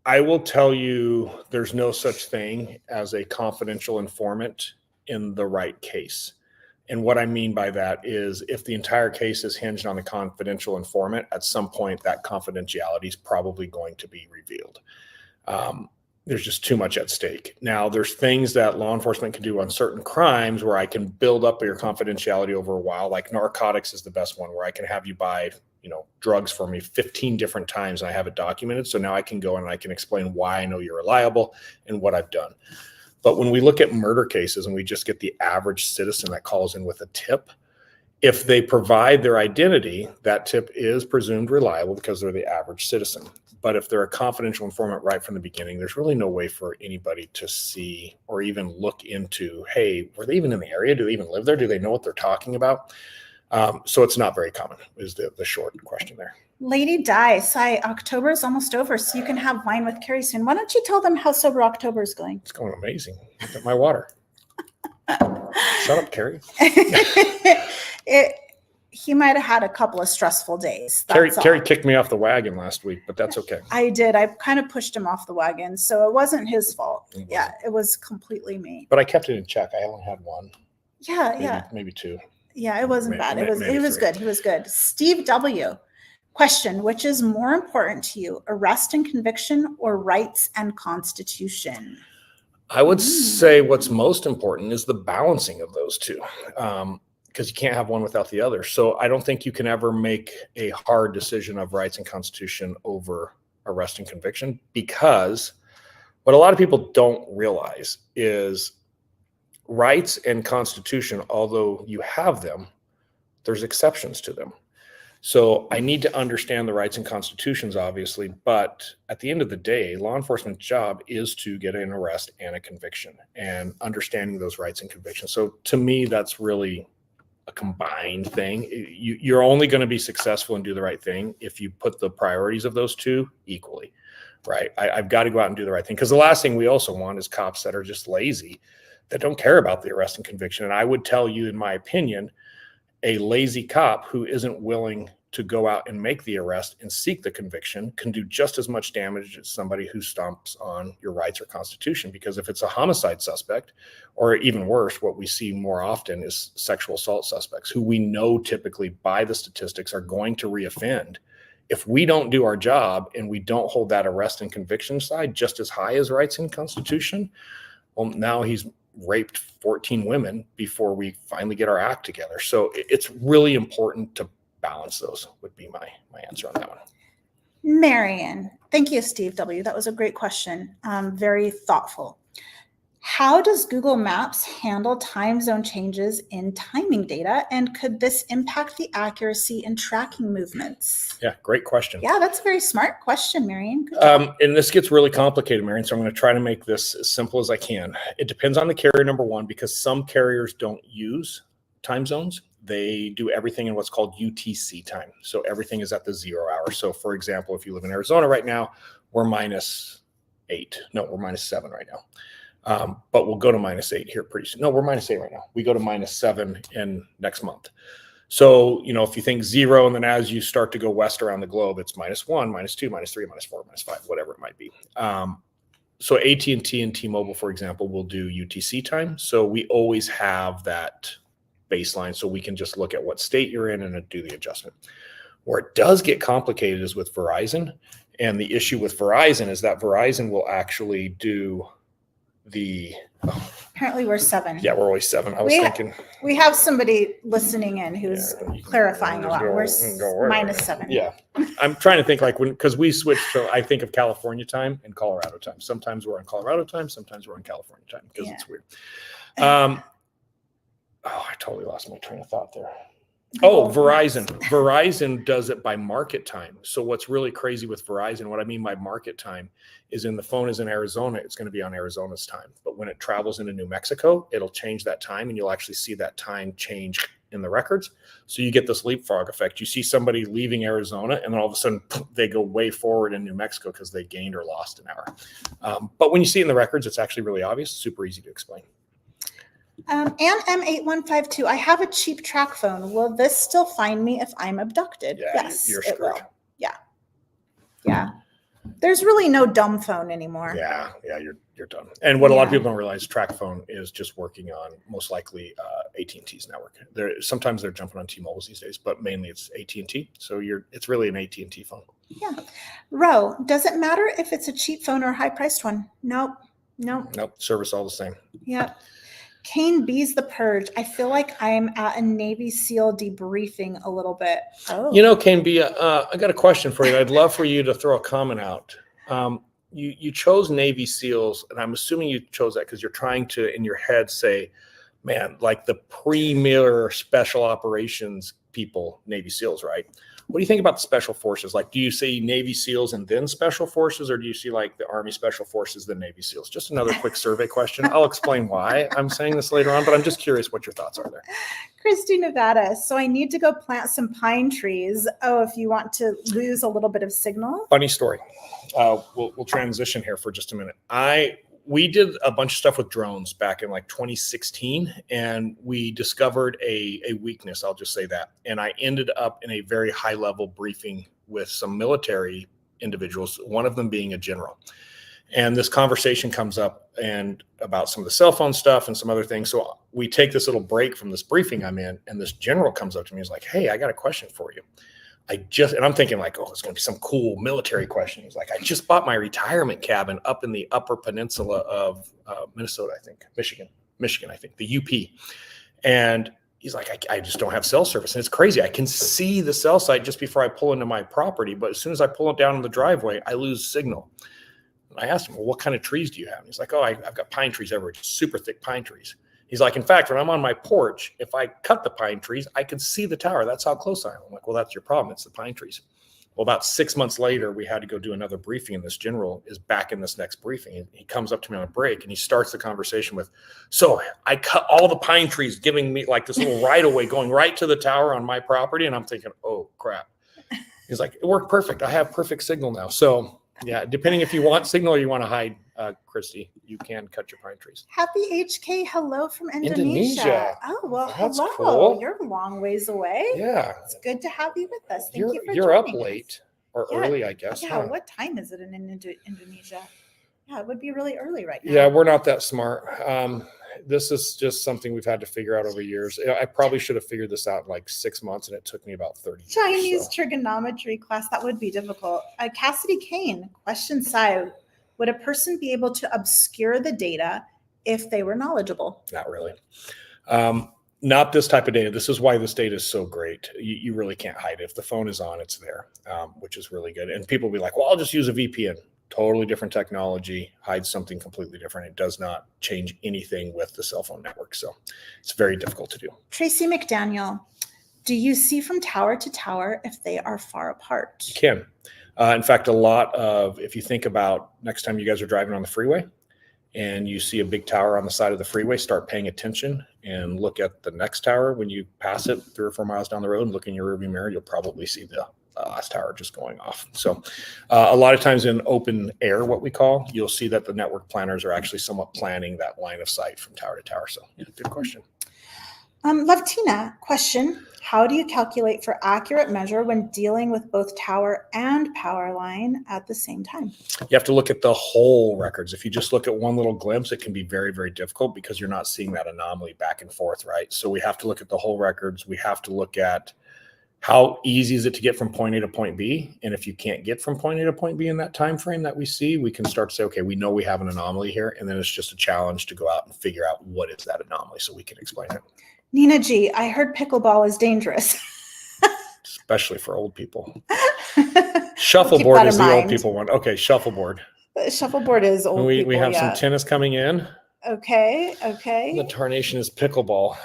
I will tell you there's no such thing as a confidential informant in the right case. And what I mean by that is if the entire case is hinged on the confidential informant, at some point that confidentiality is probably going to be revealed. There's just too much at stake. Now, there's things that law enforcement can do on certain crimes where I can build up your confidentiality over a while, like narcotics is the best one, where I can have you buy drugs for me 15 different times and I have it documented. So now I can go and I can explain why I know you're reliable and what I've done. But when we look at murder cases and we just get the average citizen that calls in with a tip, if they provide their identity, that tip is presumed reliable because they're the average citizen. But if they're a confidential informant right from the beginning, there's really no way for anybody to see or even look into, hey, were they even in the area? Do they even live there? Do they know what they're talking about? So it's not very common is the short question there. Lady Di, October is almost over, so you can have wine with Keri soon. Why don't you tell them how Sober October is going? It's going amazing. Look at my water. Shut up, Keri. He might have had a couple of stressful days. Keri kicked me off the wagon last week, but that's okay. I did. I kind of pushed him off the wagon, so it wasn't his fault. Yeah, it was completely me. But I kept it in check. I only had one. Yeah, maybe two. Yeah, it wasn't bad. It was good. He was good. Steve W. Question: which is more important to you, arrest and conviction or rights and constitution? I would say what's most important is the balancing of those two, because you can't have one without the other. So I don't think you can ever make a hard decision of rights and constitution over arrest and conviction, because what a lot of people don't realize is rights and constitution, although you have them, there's exceptions to them. So I need to understand the rights and constitutions, obviously, but at the end of the day, law enforcement's job is to get an arrest and a conviction and understanding those rights and convictions. So to me, that's really a combined thing. You're only going to be successful and do the right thing if you put the priorities of those two equally, right? I've got to go out and do the right thing, because the last thing we also want is cops that are just lazy, that don't care about the arrest and conviction. And I would tell you, in my opinion, a lazy cop who isn't willing to go out and make the arrest and seek the conviction can do just as much damage as somebody who stomps on your rights or constitution. Because if it's a homicide suspect, or even worse, what we see more often is sexual assault suspects, who we know typically by the statistics are going to reoffend. If we don't do our job and we don't hold that arrest and conviction side just as high as rights and constitution, well, now he's raped 14 women before we finally get our act together. So it's really important to balance those, would be my answer on that one. Marion, thank you, Steve W. That was a great question. Very thoughtful. How does Google Maps handle time zone changes in timing data? And could this impact the accuracy in tracking movements? Yeah, great question. Yeah, that's a very smart question, Marion. And this gets really complicated, Marion, so I'm going to try to make this as simple as I can. It depends on the carrier, number one, because some carriers don't use time zones. They do everything in what's called UTC time. So everything is at the 0 hour. So for example, if you live in Arizona right now, we're -8. No, we're -7 right now. But we'll go to -8 here pretty soon. No, we're -8 right now. We go to -7 in next month. So, if you think 0, and then as you start to go west around the globe, it's -1, -2, -3, -4, -5, whatever it might be. So AT&T and T-Mobile, for example, will do UTC time. So we always have that baseline, so we can just look at what state you're in and do the adjustment. Where it does get complicated is with Verizon. And the issue with Verizon is that Verizon will actually do the, Apparently we're 7. Yeah, we're always 7. I was thinking. We have somebody listening in who's clarifying a lot. We're -7. Yeah. I'm trying to think because we switched to, I think of California time and Colorado time. Sometimes we're on Colorado time. Sometimes we're on California time because it's weird. I totally lost my train of thought there. Oh, Verizon. Verizon does it by market time. So what's really crazy with Verizon, what I mean by market time is the phone is in Arizona, it's going to be on Arizona's time. But when it travels into New Mexico, it'll change that time and you'll actually see that time change in the records. So you get this leapfrog effect. You see somebody leaving Arizona and then all of a sudden they go way forward in New Mexico because they gained or lost an hour. But when you see it in the records, it's actually really obvious, super easy to explain. And M8152, I have a cheap track phone. Will this still find me if I'm abducted? Yeah, yes, you're it screwed. will. Yeah. There's really no dumb phone anymore. Yeah, you're done. And what a lot of people don't realize, track phone is just working on most likely AT&T's network. Sometimes they're jumping on T-Mobile's these days, but mainly it's AT&T. So it's really an AT&T phone. Yeah. Ro, does it matter if it's a cheap phone or a high-priced one? Nope. Service all the same. Yep. Kane B's the purge. I feel like I'm at a Navy SEAL debriefing a little bit. Oh. Kane B, I got a question for you. I'd love for you to throw a comment out. You chose Navy SEALs, and I'm assuming you chose that because you're trying to, in your head, say, man, like the premier special operations people, Navy SEALs, right? What do you think about the special forces? Like, do you see Navy SEALs and then special forces, or do you see like the Army special forces, then Navy SEALs? Just another quick survey question. I'll explain why I'm saying this later on, but I'm just curious what your thoughts are there. Christy, Nevada. So I need to go plant some pine trees. Oh, if you want to lose a little bit of signal. Funny story. We'll transition here for just a minute. We did a bunch of stuff with drones back in like 2016, and we discovered a weakness. I'll just say that. And I ended up in a very high level briefing with some military individuals, one of them being a general. And this conversation comes up and about some of the cell phone stuff and some other things. So we take this little break from this briefing I'm in, and this general comes up to me and is like, hey, I got a question for you. And I'm thinking like, oh, it's going to be some cool military question. He's like, I just bought my retirement cabin up in the upper peninsula of Minnesota, I think, Michigan, I think, the UP. And he's like, I just don't have cell service. And it's crazy. I can see the cell site just before I pull into my property. But as soon as I pull it down in the driveway, I lose signal. And I asked him, well, what kind of trees do you have? And he's like, oh, I've got pine trees everywhere, just super thick pine trees. He's like, in fact, when I'm on my porch, if I cut the pine trees, I can see the tower. That's how close I am. I'm like, well, that's your problem. It's the pine trees. Well, about 6 months later, we had to go do another briefing, and this general is back in this next briefing. He comes up to me on a break, and he starts the conversation with, so I cut all the pine trees, giving me like this little right-of-way going right to the tower on my property. And I'm thinking, oh, crap. He's like, it worked perfect. I have perfect signal now. So, yeah, depending if you want signal or you want to hide, Christy, you can cut your pine trees. Happy HK, hello from Indonesia. Oh, well, that's hello. Cool. You're a long ways away. Yeah. It's good to have you with us. Thank you for You're up joining late or early, I guess. Yeah, huh? What time is it in Indonesia? Yeah, it would be really early right now. Yeah, we're not that smart. This is just something we've had to figure out over years. I probably should have figured this out in like 6 months, and it took me about 30 years. Chinese trigonometry class, that would be difficult. Cassidy Kane, question 5. Would a person be able to obscure the data if they were knowledgeable? Not really. Not this type of data. This is why this data is so great. You really can't hide it. If the phone is on, it's there, which is really good. And people will be like, well, I'll just use a VPN. Totally different technology, hides something completely different. It does not change anything with the cell phone network. So it's very difficult to do. Tracy McDaniel, do you see from tower to tower if they are far apart? You can. In fact, if you think about next time you guys are driving on the freeway and you see a big tower on the side of the freeway, start paying attention and look at the next tower. When you pass it 3 or 4 miles down the road and look in your rearview mirror, you'll probably see the last tower just going off. So a lot of times in open air, what we call, you'll see that the network planners are actually somewhat planning that line of sight from tower to tower. So yeah, good question. Lovetina, question. How do you calculate for accurate measure when dealing with both tower and power line at the same time? You have to look at the whole records. If you just look at one little glimpse, it can be very, very difficult because you're not seeing that anomaly back and forth, right? So we have to look at the whole records. We have to look at how easy is it to get from point A to point B? And if you can't get from point A to point B in that time frame that we see, we can start to say, okay, we know we have an anomaly here. And then it's just a challenge to go out and figure out what is that anomaly so we can explain it. Nina G, I heard pickleball is dangerous. Especially for old people. Shuffleboard we'll is the old people one. Okay, shuffleboard. Shuffleboard is old people. We have some tennis coming in. Okay. The tarnation is pickleball.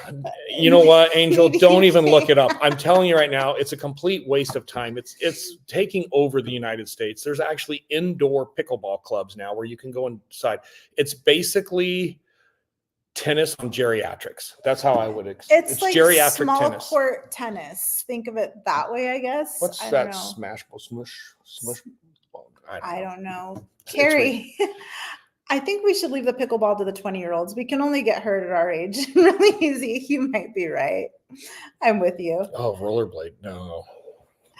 You know what, Angel? Don't even look it up. I'm telling you right now, it's a complete waste of time. It's taking over the United States. There's actually indoor pickleball clubs now where you can go inside. It's basically tennis on geriatrics. That's how I would it's like geriatric small tennis. Court tennis. Think of it that way, I guess. What's that? Smashable smush? I don't know. Keri, I think we should leave the pickleball to the 20-year-olds. We can only get hurt at our age. Really easy. You might be right. I'm with you. Oh, rollerblade. No.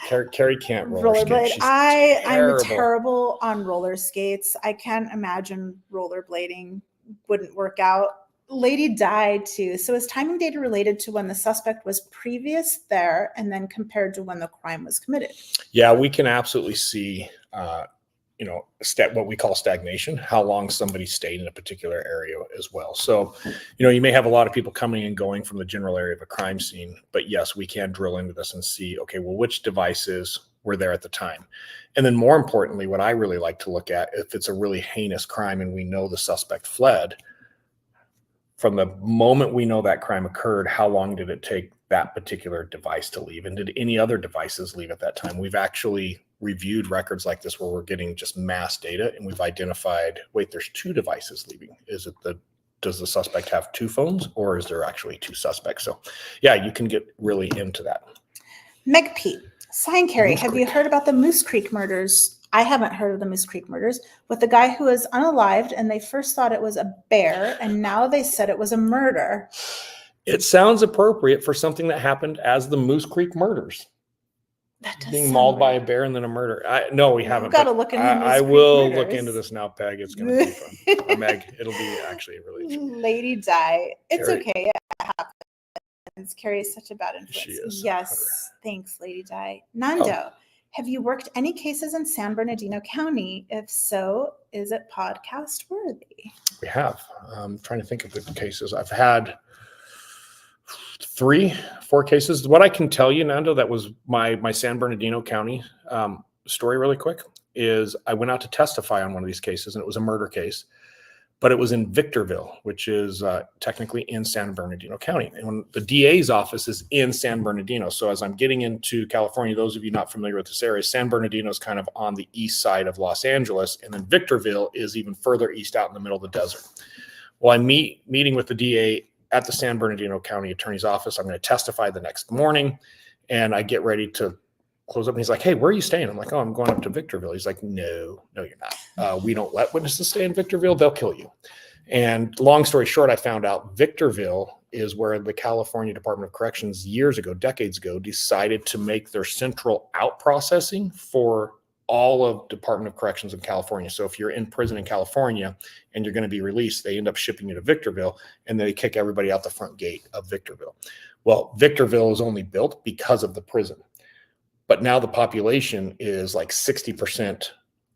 Keri can't rollerblade. I'm terrible on roller skates. I can't imagine rollerblading wouldn't work out. Lady died too. So is timing data related to when the suspect was previous there and then compared to when the crime was committed? Yeah, we can absolutely see what we call stagnation, how long somebody stayed in a particular area as well. So, you may have a lot of people coming and going from the general area of a crime scene, but yes, we can drill into this and see, okay, well, which devices were there at the time? And then more importantly, what I really like to look at, if it's a really heinous crime and we know the suspect fled, from the moment we know that crime occurred, how long did it take that particular device to leave? And did any other devices leave at that time? We've actually reviewed records like this where we're getting just mass data and we've identified, wait, there's 2 devices leaving. Does the suspect have 2 phones or is there actually 2 suspects? So yeah, you can get really into that. Meg Pete, Sign Keri, have you heard about the Moose Creek murders? I haven't heard of the Moose Creek murders with the guy who was unalived and they first thought it was a bear and now they said it was a murder. It sounds appropriate for something that happened as the Moose Creek murders. Being mauled by a bear and then a murder. No, we haven't. Got to look into I will look into this now, Peg. It's going to be fun. Meg, it'll be actually really fun. Lady Di. It's Keri. Okay. It happens. Keri is such a bad influence. She is. Yes. Thanks, Lady Di. Nando, have you worked any cases in San Bernardino County? If so, is it podcast worthy? We have. I'm trying to think of the cases. I've had 3-4 cases. What I can tell you, Nando, that was my San Bernardino County story really quick, is I went out to testify on one of these cases, and it was a murder case, but it was in Victorville, which is technically in San Bernardino County. And when the DA's office is in San Bernardino. So as I'm getting into California, those of you not familiar with this area, San Bernardino is kind of on the east side of Los Angeles, and then Victorville is even further east out in the middle of the desert. Well, I'm meeting with the DA at the San Bernardino County Attorney's Office. I'm going to testify the next morning, and I get ready to close up. And he's like, "Hey, where are you staying?" I'm like, "Oh, I'm going up to Victorville." He's like, No, you're not. We don't let witnesses stay in Victorville. They'll kill you. And long story short, I found out Victorville is where the California Department of Corrections decades ago, decided to make their central out processing for all of Department of Corrections in California. So if you're in prison in California and you're going to be released, they end up shipping you to Victorville and they kick everybody out the front gate of Victorville. Well, Victorville is only built because of the prison, but now the population is like 60%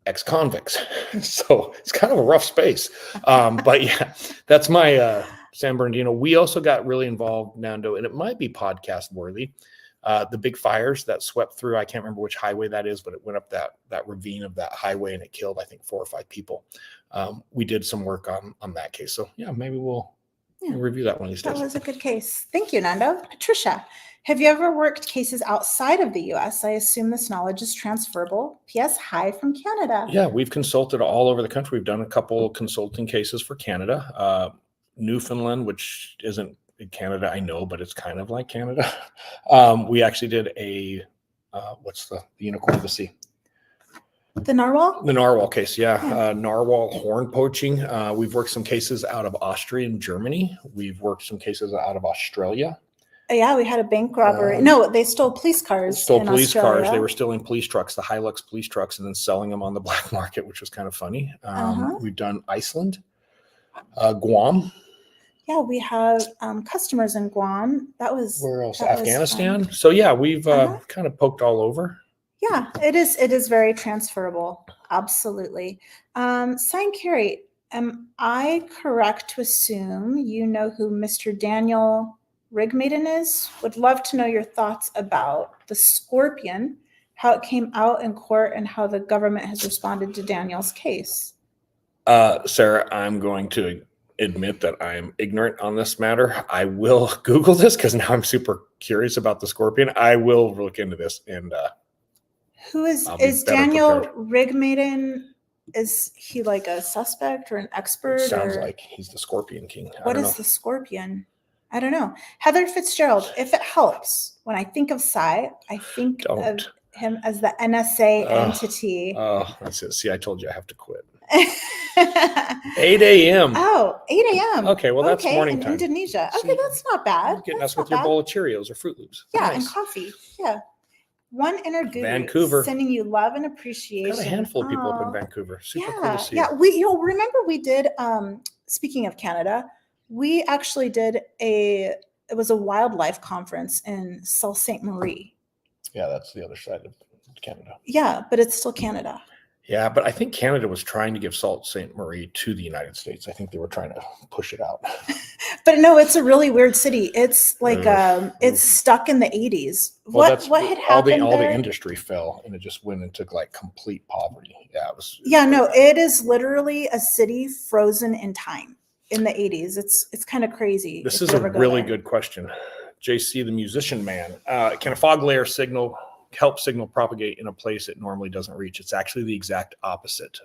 ex-convicts. So it's kind of a rough space. But yeah, that's my San Bernardino. We also got really involved, Nando, and it might be podcast worthy. The big fires that swept through, I can't remember which highway that is, but it went up that ravine of that highway and it killed, I think, 4 or 5 people. We did some work on that case. So yeah, maybe we'll review that one of these days. That was a good case. Thank you, Nando. Patricia, have you ever worked cases outside of the U.S.? I assume this knowledge is transferable. P.S. Hi from Canada. Yeah, we've consulted all over the country. We've done a couple consulting cases for Canada. Newfoundland, which isn't in Canada, I know, but it's kind of like Canada. We actually did what's the unicorn of the sea? The narwhal? The narwhal case, yeah. Narwhal horn poaching. We've worked some cases out of Austria and Germany. We've worked some cases out of Australia. Yeah, we had a bank robbery. No, they stole police cars. Cars. They were stealing police trucks, the Hilux police trucks, and then selling them on the black market, which was kind of funny. We've done Iceland, Guam. Yeah, we have customers in Guam. That was Where else? that was Afghanistan. fun. So yeah, we've Uh-huh. kind of poked all over. Yeah, it is. It is very transferable. Absolutely. Sign Keri, am I correct to assume you know who Mr. Daniel Rigmaiden is? Would love to know your thoughts about the scorpion, how it came out in court, and how the government has responded to Daniel's case. Sarah, I'm going to admit that I am ignorant on this matter. I will Google this because now I'm super curious about the scorpion. I will look into this and Who I'll be is better Daniel prepared. Rigmaiden? Is he like a suspect or an expert? It sounds or like he's the Scorpion King. I what don't is know. the scorpion? I don't know. Heather Fitzgerald, if it helps, when I think of Psy, I think of Don't. him as the NSA Ugh. entity. Oh, that's it. See, I told you I have to quit. 8 a.m. Oh, 8 a.m. Okay, well, that's okay, morning in time. Indonesia. See, Okay, that's not bad. You're getting That's us with not your bad. bowl of Cheerios or Fruit Loops. Yeah, Nice. and coffee. Yeah. One inner guru Vancouver. sending you love and appreciation. Got a handful of people up in Aw. Vancouver. Super cool Yeah, to see yeah. you. You'll remember we did. Speaking of Canada, we actually did it was a wildlife conference in Sault Ste. Marie. Yeah, that's the other side of Canada. Yeah, but it's still Canada. Yeah, but I think Canada was trying to give Sault Ste. Marie to the United States. I think they were trying to push it out. But no, it's a really weird city. It's like Oof, it's oof. stuck in the 80s. Well, What had all the happened there? industry fell and it just went into like complete poverty. Yeah, it was Yeah, pretty no, bad. it is literally a city frozen in time in the 80s. It's kind of crazy. This if is you a ever go really there. good question. JC, the musician man, can a fog layer help signal propagate in a place it normally doesn't reach? It's actually the exact opposite.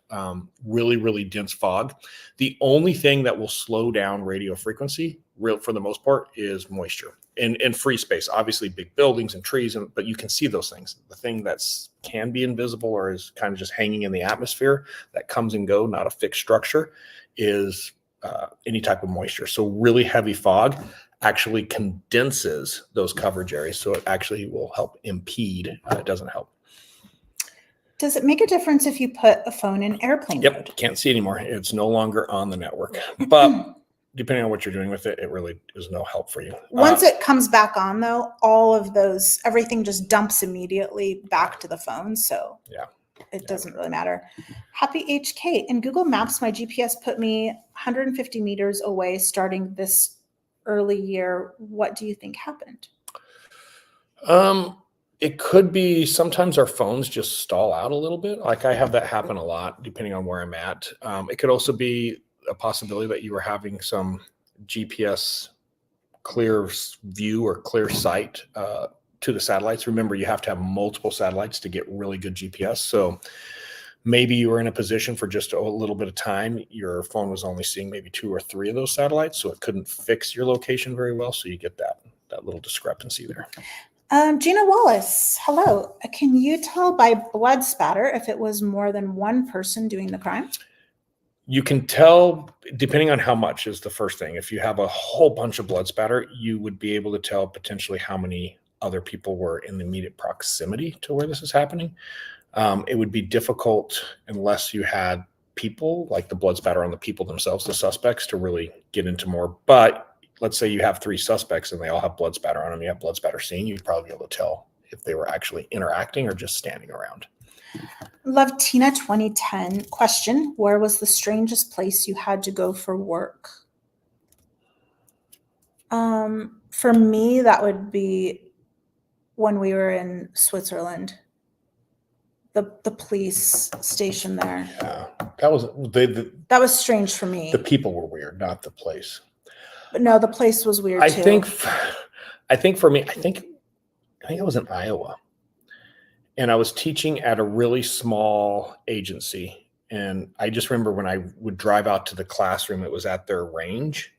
Really, really dense fog. The only thing that will slow down radio frequency, for the most part, is moisture and free space. Obviously, big buildings and trees, but you can see those things. The thing that can be invisible or is kind of just hanging in the atmosphere that comes and go, not a fixed structure, is any type of moisture. So really heavy fog actually condenses those coverage areas. So it actually will help impede. It doesn't help. Does it make a difference if you put a phone in airplane Yep. mode? Can't see anymore. It's no longer on the network. But depending on what you're doing with it, it really is no help for you. Once it comes back on, though, everything just dumps immediately back to the phone. So yeah, it doesn't really matter. Happy HK. In Google Maps, my GPS put me 150 meters away starting this early year. What do you think happened? It could be sometimes our phones just stall out a little bit. Like I have that happen a lot, depending on where I'm at. It could also be a possibility that you were having some GPS clear view or clear sight to the satellites. Remember, you have to have multiple satellites to get really good GPS. So maybe you were in a position for just a little bit of time. Your phone was only seeing maybe 2 or 3 of those satellites, so it couldn't fix your location very well. So you get that little discrepancy there. Gina Wallace, hello. Can you tell by blood spatter if it was more than one person doing the crime? You can tell, depending on how much is the first thing. If you have a whole bunch of blood spatter, you would be able to tell potentially how many other people were in the immediate proximity to where this is happening. It would be difficult unless you had people, like the blood spatter on the people themselves, the suspects, to really get into more. But let's say you have 3 suspects and they all have blood spatter on them. You have blood spatter seen, you'd probably be able to tell if they were actually interacting or just standing around. Love Tina 2010 question. Where was the strangest place you had to go for work? For me, that would be when we were in Switzerland. The police station there. Yeah, that was strange for me. The people were weird, not the place. But no, the place was weird too. I think for me, I think I was in Iowa. And I was teaching at a really small agency. And I just remember when I would drive out to the classroom, it was at their range.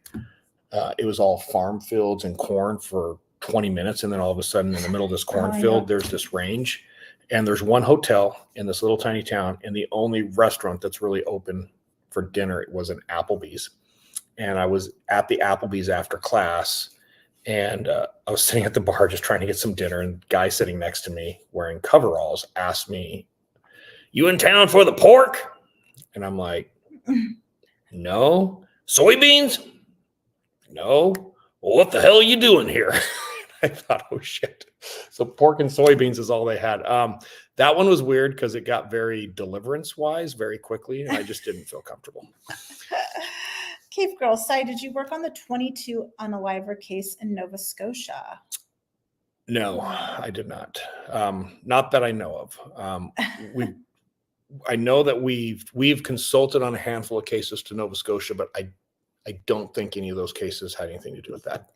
It was all farm fields and corn for 20 minutes. And then all of a sudden in the middle of this cornfield, there's this range. And there's one hotel in this little tiny town. And the only restaurant that's really open for dinner was an Applebee's. And I was at the Applebee's after class. And I was sitting at the bar just trying to get some dinner, and the guy sitting next to me wearing coveralls asked me, "You in town for the pork?" And I'm like, "No." "Soybeans?" no. Well, what the hell are you doing here? I thought, oh shit. So pork and soybeans is all they had. That one was weird because it got very deliverance wise very quickly, and I just didn't feel comfortable. Cave Girl, Sai, did you work on the 22 Unaliver case in Nova Scotia? No, I did not. Not that I know of. I know that we've consulted on a handful of cases to Nova Scotia, but I don't think any of those cases had anything to do with that.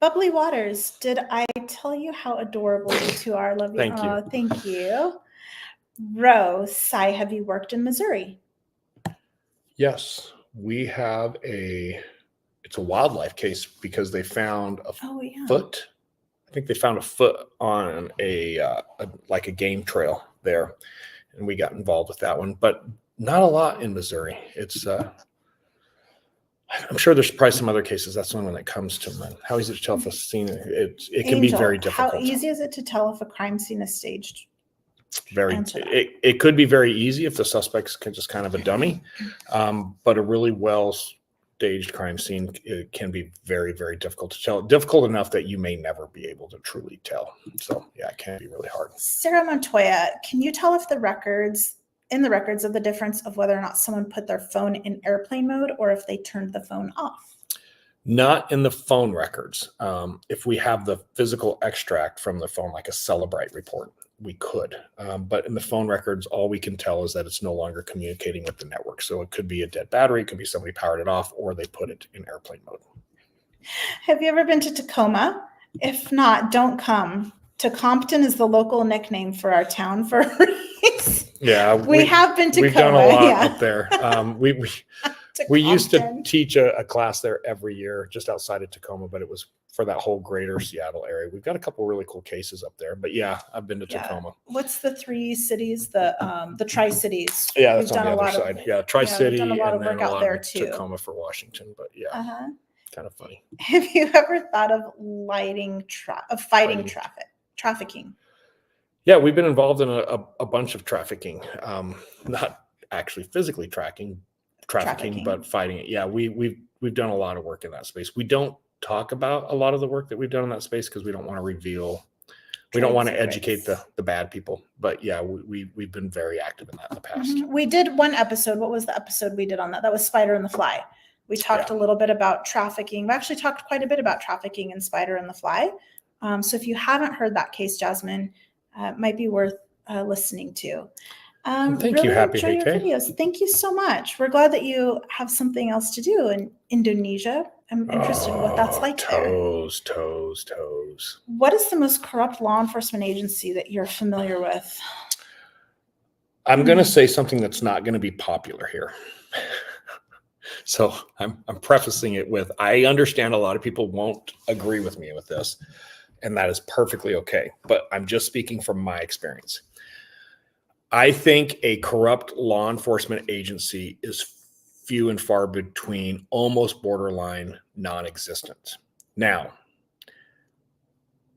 Bubbly Waters, did I tell you how adorable you two are? Love you. Thank you. Thank you. Rose, Sai, have you worked in Missouri? Yes, we have it's a wildlife case because they found a foot. I think they found a foot on like a game trail there, and we got involved with that one, but not a lot in Missouri. It's I'm sure there's probably some other cases. That's the one when it comes to mind. How easy to tell if a scene, it can be very difficult. How easy is it to tell if a crime scene is staged? It could be very easy if the suspect's just kind of a dummy, but a really well staged crime scene, it can be very, very difficult to tell. Difficult enough that you may never be able to truly tell. So yeah, it can be really hard. Sarah Montoya, can you tell if the records of the difference of whether or not someone put their phone in airplane mode or if they turned the phone off? Not in the phone records. If we have the physical extract from the phone, like a Celebrite report, we could. But in the phone records, all we can tell is that it's no longer communicating with the network. So it could be a dead battery, it could be somebody powered it off, or they put it in airplane mode. Have you ever been to Tacoma? If not, don't come. Tacompton is the local nickname for our town for a reason. Yeah, we have been to. We've done a lot up there. We used to teach a class there every year, just outside of Tacoma, but it was for that whole greater Seattle area. We've got a couple really cool cases up there, but yeah, I've been to Tacoma. What's the three cities? The Tri-Cities. Yeah, that's on the other side. Tri-City, and then a lot out there of too. Tacoma for Washington, but yeah, kind of funny. Have you ever thought of fighting trafficking? Yeah, we've been involved in a bunch of trafficking, not actually physically trafficking, but fighting it. Yeah, we've done a lot of work in that space. We don't talk about a lot of the work that we've done in that space because we don't want to reveal. We don't want to educate the bad people. But yeah, we've been very active in that in the past. We did one episode. What was the episode we did on that? That was Spider and the Fly. We talked a little bit about trafficking. We actually talked quite a bit about trafficking in Spider and the Fly. So if you haven't heard that case, Jasmine, it might be worth listening to. Thank you, Happy enjoy your videos. Thank you so much. We're glad that you have something else to do in Indonesia. I'm interested in what that's like toes. What is the most corrupt law enforcement agency that you're familiar with? I'm going to say something that's not going to be popular here. So I'm prefacing it with, I understand a lot of people won't agree with me with this, and that is perfectly okay. But I'm just speaking from my experience. I think a corrupt law enforcement agency is few and far between, almost borderline non-existent. Now,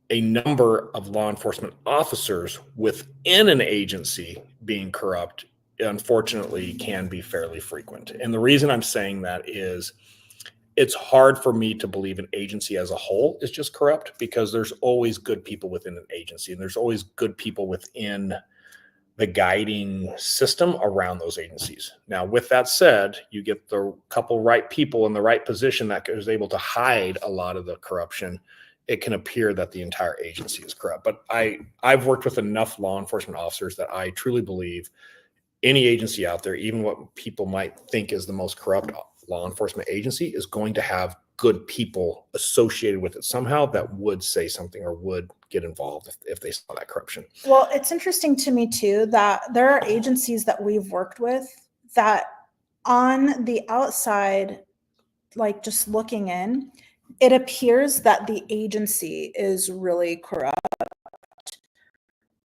a number of law enforcement officers within an agency being corrupt, unfortunately, can be fairly frequent. And the reason I'm saying that is it's hard for me to believe an agency as a whole is just corrupt, because there's always good people within an agency, and there's always good people within the guiding system around those agencies. Now, with that said, you get the couple right people in the right position that is able to hide a lot of the corruption. It can appear that the entire agency is corrupt. But I've worked with enough law enforcement officers that I truly believe any agency out there, even what people might think is the most corrupt law enforcement agency, is going to have good people associated with it somehow that would say something or would get involved if they saw that corruption. Well, it's interesting to me too that there are agencies that we've worked with that on the outside, like just looking in, it appears that the agency is really corrupt.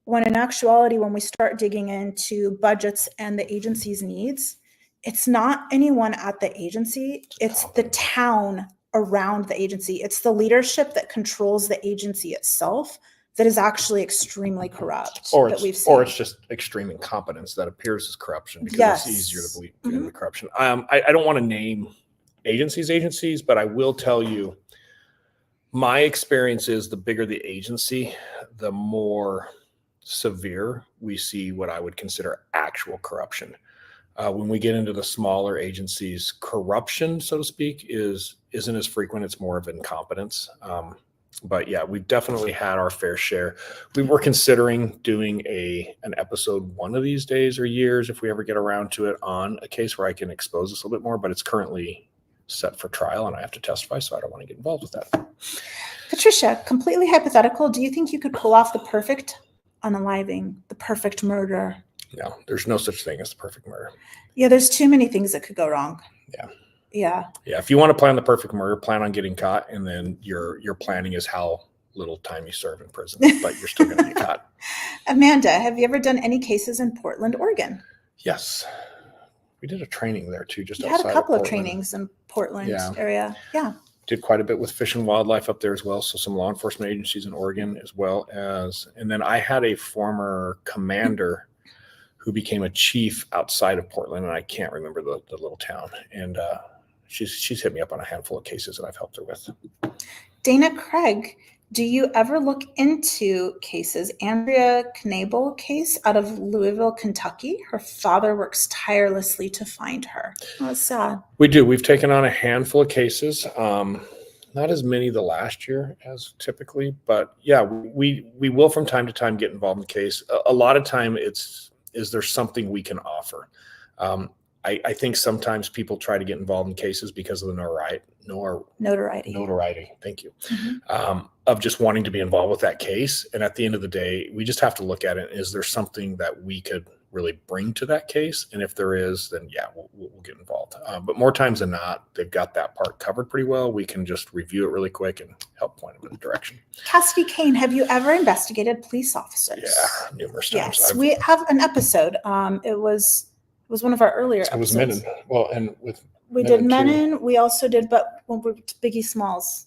When in actuality, when we start digging into budgets and the agency's needs, it's not anyone at the agency, it's the town around the agency. It's the leadership that controls the agency itself that is actually extremely corrupt. Or that we've seen. Or it's just extreme incompetence that appears as corruption, because it's easier to believe in the corruption. I don't want to name agencies, but I will tell you, my experience is the bigger the agency, the more severe we see what I would consider actual corruption. When we get into the smaller agencies, corruption, so to speak, isn't as frequent. It's more of incompetence. But yeah, we've definitely had our fair share. We were considering doing an episode one of these days or years, if we ever get around to it, on a case where I can expose this a little bit more, but it's currently set for trial and I have to testify, so I don't want to get involved with that. Patricia, completely hypothetical. Do you think you could pull off the perfect unaliving, the perfect murder? No, there's no such thing as the perfect murder. Yeah, there's too many things that could go wrong. Yeah. If you want to plan the perfect murder, plan on getting caught, and then your planning is how little time you serve in prison, but you're still going to get caught. Amanda, have you ever done any cases in Portland, Oregon? Yes. We did a training there too, just You outside had a couple of Portland. trainings in Portland area. Yeah. Did quite a bit with Fish and Wildlife up there as well. So some law enforcement agencies in Oregon as well as, and then I had a former commander who became a chief outside of Portland, and I can't remember the little town. And she's hit me up on a handful of cases that I've helped her with. Dana Craig, do you ever look into cases? Andrea Knabel case out of Louisville, Kentucky. Her father works tirelessly to find her. Oh, that's sad. We do. We've taken on a handful of cases. Not as many the last year as typically, but yeah, we will from time to time get involved in the case. A lot of time is there something we can offer? I think sometimes people try to get involved in cases because of the notoriety. Thank you. Mm-hmm. Of just wanting to be involved with that case. And at the end of the day, we just have to look at it. Is there something that we could really bring to that case? And if there is, then yeah, we'll get involved. But more times than not, they've got that part covered pretty well. We can just review it really quick and help point them in the direction. Cassidy Kane, have you ever investigated police officers? Yeah, numerous times. Yes, we have an episode. It was one of our earlier episodes. It was Menon. Well, and we did Menon. We also did, but when we were Biggie Smalls.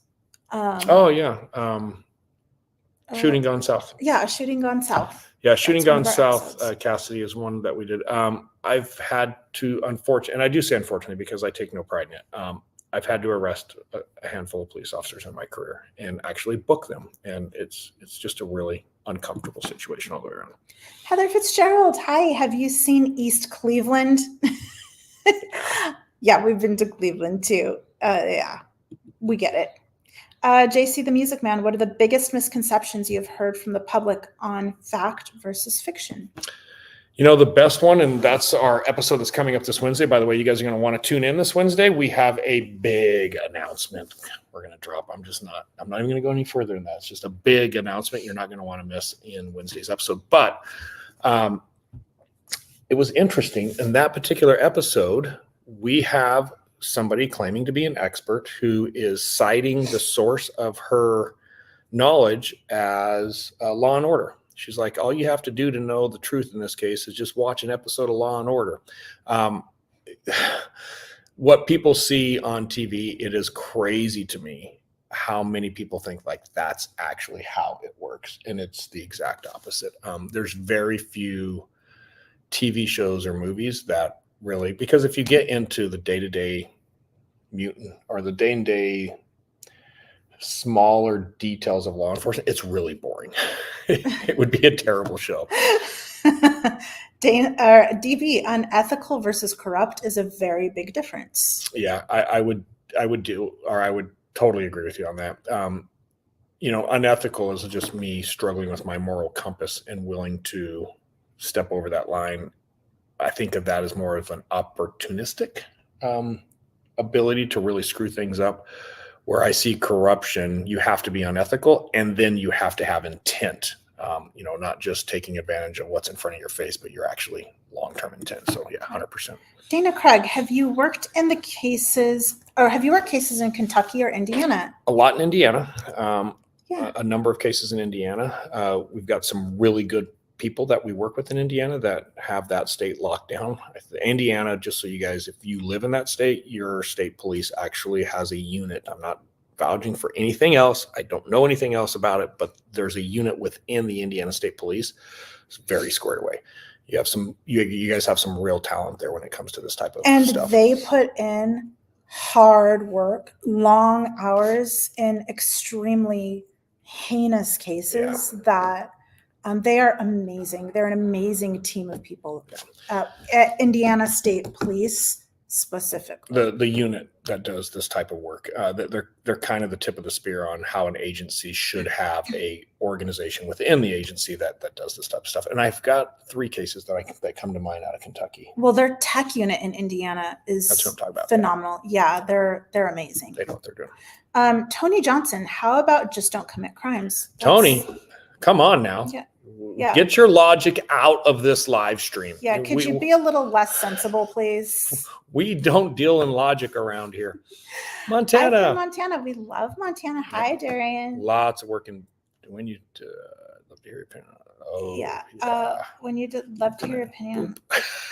Shooting Gone South. Yeah, Shooting Gone South. Yeah, Shooting Gone South, Cassidy, is one that we did. I've had to, unfortunately, and I do say unfortunately because I take no pride in it. I've had to arrest a handful of police officers in my career and actually book them. And it's just a really uncomfortable situation all the way around. Heather Fitzgerald, hi. Have you seen East Cleveland? Yeah, we've been to Cleveland too. Yeah, we get it. JC the Music Man, what are the biggest misconceptions you have heard from the public on fact versus fiction? You know, the best one, and that's our episode that's coming up this Wednesday. By the way, you guys are going to want to tune in this Wednesday. We have a big announcement we're going to drop. I'm not even going to go any further than that. It's just a big announcement you're not going to want to miss in Wednesday's episode. But it was interesting. In that particular episode, we have somebody claiming to be an expert who is citing the source of her knowledge as Law and Order. She's like, all you have to do to know the truth in this case is just watch an episode of Law and Order. What people see on TV, it is crazy to me how many people think like that's actually how it works. And it's the exact opposite. There's very few TV shows or movies that really, because if you get into the day-to-day mutant or the day-to-day smaller details of law enforcement, it's really boring. It would be a terrible show. DB, unethical versus corrupt is a very big difference. Yeah, I would totally agree with you on that. Unethical is just me struggling with my moral compass and willing to step over that line. I think of that as more of an opportunistic ability to really screw things up. Where I see corruption, you have to be unethical, and then you have to have intent. Not just taking advantage of what's in front of your face, but you're actually long-term intent. So yeah, 100%. Dana Craig, have you worked cases in Kentucky or Indiana? A lot in Indiana. A number of cases in Indiana. We've got some really good people that we work with in Indiana that have that state locked down. Indiana, just so you guys, if you live in that state, your state police actually has a unit. I'm not vouching for anything else. I don't know anything else about it, but there's a unit within the Indiana State Police. It's very squared away. You guys have some real talent there when it comes to this type of stuff. And they put in hard work, long hours in extremely heinous cases that they are amazing. They're an amazing team of people at Indiana State Police specifically. The unit that does this type of work, they're kind of the tip of the spear on how an agency should have a organization within the agency that does this type of stuff. And I've got 3 cases that come to mind out of Kentucky. Well, their tech unit in Indiana is That's what I'm talking about. phenomenal. Yeah, they're amazing. They know what they're doing. Tony Johnson, how about just don't commit crimes? Tony, come on now. Yeah. Get your logic out of this live stream. Yeah, could you be a little less sensible, please? We don't deal in logic around here. Montana. I'm from Montana. We love Montana. Hi, Darian. Lots of work in when you love to hear your opinion. Oh, yeah. When you love to hear your opinion.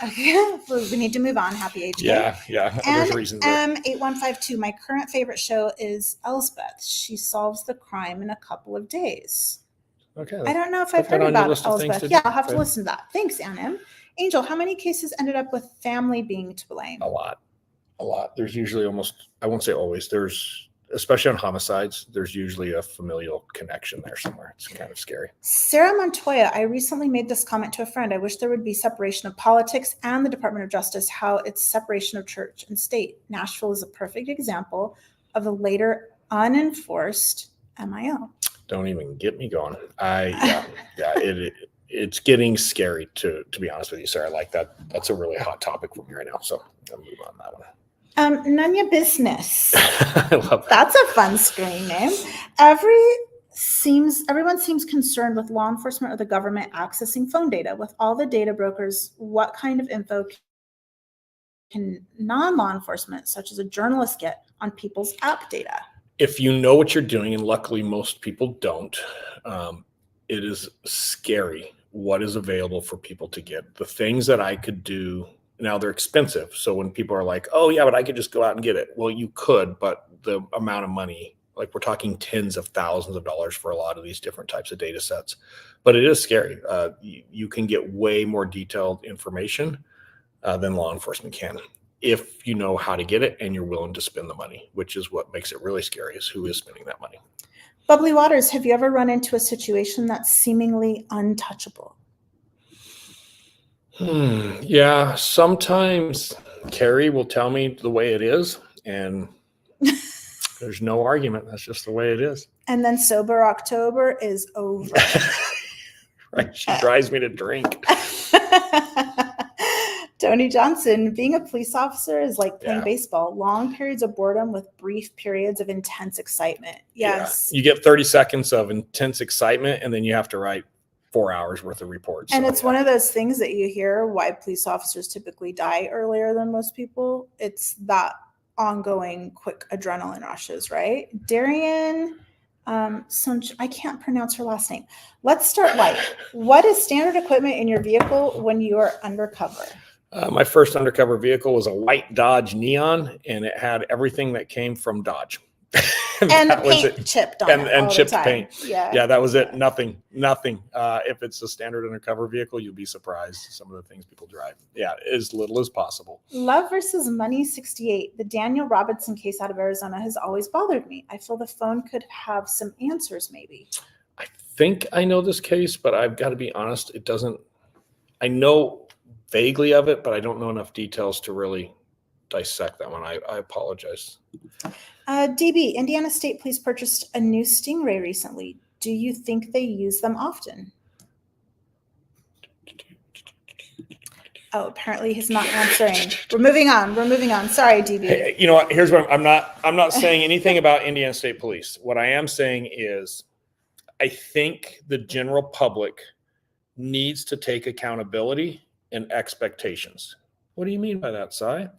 Okay. We need to move on. Happy HK. Yeah. And there's reasons. M8152. My current favorite show is Elsbeth. She solves the crime in a couple of days. Okay. I don't know if I've heard about Elsbeth. Yeah, I'll have to listen to that. Thanks, Annim. Angel, how many cases ended up with family being to blame? A lot. There's usually I won't say always, especially on homicides, there's usually a familial connection there somewhere. It's kind of scary. Sarah Montoya, I recently made this comment to a friend. I wish there would be separation of politics and the Department of Justice, how it's separation of church and state. Nashville is a perfect example of the later unenforced MIO. Don't even get me going. It's getting scary to be honest with you, Sarah. Like that's a really hot topic for me right now. So I'll move on that one. None your business. I love that. That's a fun screen name. Everyone seems concerned with law enforcement or the government accessing phone data. With all the data brokers, what kind of info can non-law enforcement, such as a journalist, get on people's app data? If you know what you're doing, and luckily most people don't, it is scary what is available for people to get. The things that I could do, now they're expensive. So when people are like, oh yeah, but I could just go out and get it. Well, you could, but the amount of money, like we're talking tens of thousands of dollars for a lot of these different types of data sets. But it is scary. You can get way more detailed information than law enforcement can, if you know how to get it and you're willing to spend the money, which is what makes it really scary, is who is spending that money. Bubbly Waters, have you ever run into a situation that's seemingly untouchable? Yeah, sometimes Keri will tell me the way it is, and there's no argument. That's just the way it is. And then Sober October is over. Right, she drives me to drink. Tony Johnson, being a police officer is like playing baseball. Long periods of boredom with brief periods of intense excitement. Yes. Yeah. You get 30 seconds of intense excitement, and then you have to write 4 hours worth of reports. And it's one of those things that you hear why police officers typically die earlier than most people. It's that ongoing quick adrenaline rushes, right? Darian, I can't pronounce her last name. Let's start light. What is standard equipment in your vehicle when you are undercover? My first undercover vehicle was a white Dodge Neon, and it had everything that came from Dodge. And the paint chipped on it and chipped paint. Yeah, that was it. Nothing. If it's a standard undercover vehicle, you'll be surprised some of the things people drive. Yeah, as little as possible. Love versus Money 68. The Daniel Robinson case out of Arizona has always bothered me. I feel the phone could have some answers, maybe. I think I know this case, but I've got to be honest. It doesn't. I know vaguely of it, but I don't know enough details to really dissect that one. I apologize. DB, Indiana State Police purchased a new Stingray recently. Do you think they use them often? Oh, apparently he's not answering. We're moving on. Sorry, DB. Hey, you know what? Here's what I'm not saying anything about Indiana State Police. What I am saying is I think the general public needs to take accountability and expectations. What do you mean by that, Cy?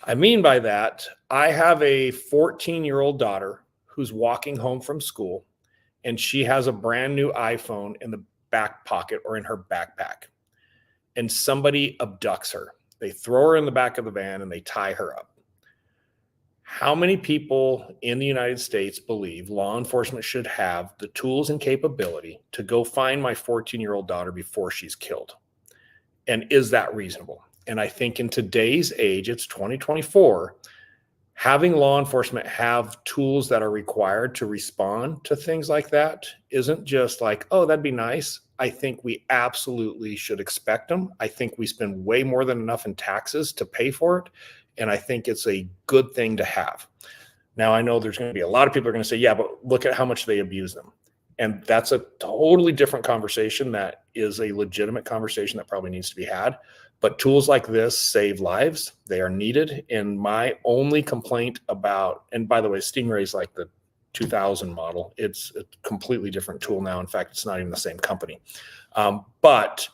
I mean by that, I have a 14-year-old daughter who's walking home from school, and she has a brand new iPhone in the back pocket or in her backpack. And somebody abducts her. They throw her in the back of the van and they tie her up. How many people in the United States believe law enforcement should have the tools and capability to go find my 14-year-old daughter before she's killed? And is that reasonable? And I think in today's age, it's 2024, having law enforcement have tools that are required to respond to things like that isn't just like, oh, that'd be nice. I think we absolutely should expect them. I think we spend way more than enough in taxes to pay for it. And I think it's a good thing to have. Now, I know there's going to be a lot of people are going to say, yeah, but look at how much they abuse them. And that's a totally different conversation. That is a legitimate conversation that probably needs to be had. But tools like this save lives. They are needed. And my only complaint about, and by the way, Stingray is like the 2000 model. It's a completely different tool now. In fact, it's not even the same company. But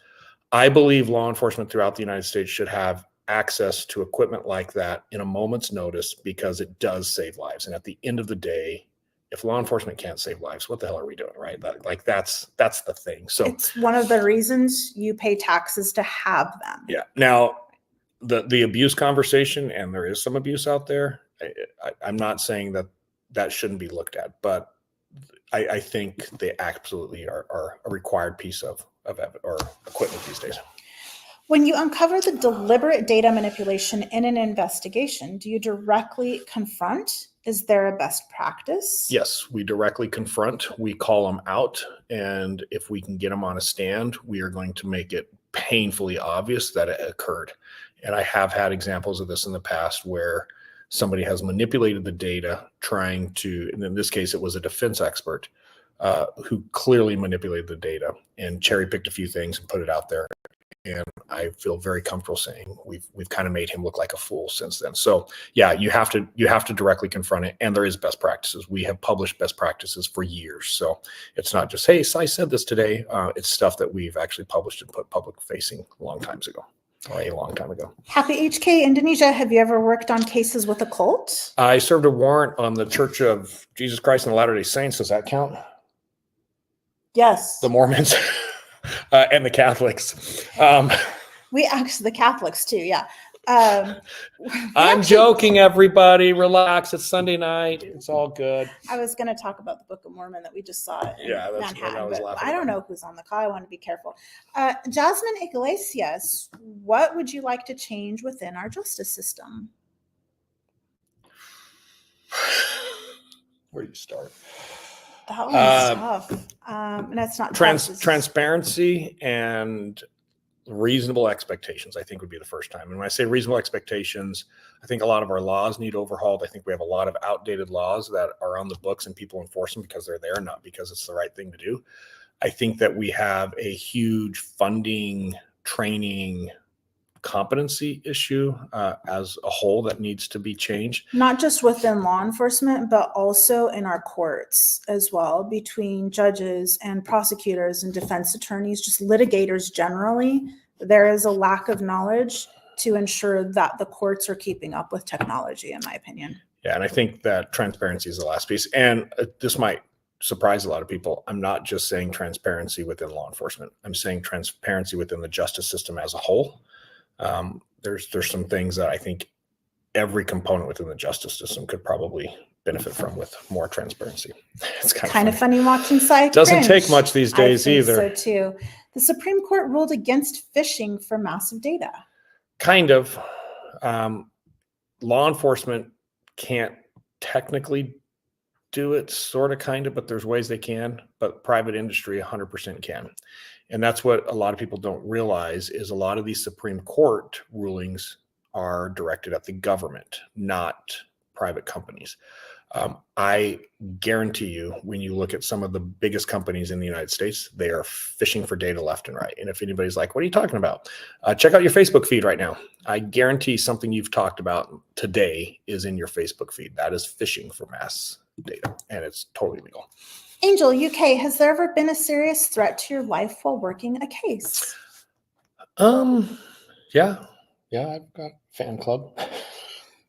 I believe law enforcement throughout the United States should have access to equipment like that in a moment's notice, because it does save lives. And at the end of the day, if law enforcement can't save lives, what the hell are we doing, right? That's the thing. So it's one of the reasons you pay taxes to have them. Yeah. Now, the abuse conversation, and there is some abuse out there. I'm not saying that shouldn't be looked at, but I think they absolutely are a required piece of or equipment these days. When you uncover the deliberate data manipulation in an investigation, do you directly confront? Is there a best practice? Yes, we directly confront. We call them out. And if we can get them on a stand, we are going to make it painfully obvious that it occurred. And I have had examples of this in the past where somebody has manipulated the data trying to, and in this case, it was a defense expert who clearly manipulated the data and cherry-picked a few things and put it out there. And I feel very comfortable saying we've kind of made him look like a fool since then. So yeah, you have to directly confront it. And there is best practices. We have published best practices for years. So it's not just, hey, I said this today. It's stuff that we've actually published and put public facing a long time ago. Happy HK Indonesia. Have you ever worked on cases with a cult? I served a warrant on the Church of Jesus Christ and the Latter-day Saints. Does that count? Yes. The Mormons. And the Catholics. We actually, the Catholics too, yeah. I'm joking, everybody. Relax. It's Sunday night. It's all good. I was going to talk about the Book of Mormon that we just saw in Manhattan, I was but I don't know who's on the call. I want to be careful. Jasmine Iglesias, what would you like to change within our justice system? Where do you start? That one's tough. And that's not transparency and reasonable expectations, I think, would be the first time. And when I say reasonable expectations, I think a lot of our laws need overhauled. I think we have a lot of outdated laws that are on the books and people enforce them because they're there, not because it's the right thing to do. I think that we have a huge funding, training, competency issue as a whole that needs to be changed. Not just within law enforcement, but also in our courts as well, between judges and prosecutors and defense attorneys, just litigators generally. There is a lack of knowledge to ensure that the courts are keeping up with technology, in my opinion. Yeah, and I think that transparency is the last piece. And this might surprise a lot of people. I'm not just saying transparency within law enforcement. I'm saying transparency within the justice system as a whole. There's some things that I think every component within the justice system could probably benefit from with more transparency. It's kind of funny watching side. Doesn't take much these days either. So too. The Supreme Court ruled against phishing for massive data. Kind of. Law enforcement can't technically do it, sort of, kind of, but there's ways they can. But private industry 100% can. And that's what a lot of people don't realize is a lot of these Supreme Court rulings are directed at the government, not private companies. I guarantee you, when you look at some of the biggest companies in the United States, they are fishing for data left and right. And if anybody's like, what are you talking about? Check out your Facebook feed right now. I guarantee something you've talked about today is in your Facebook feed. That is fishing for mass data, and it's totally legal. Angel, UK, has there ever been a serious threat to your life while working a case? Yeah, I've got a fan club.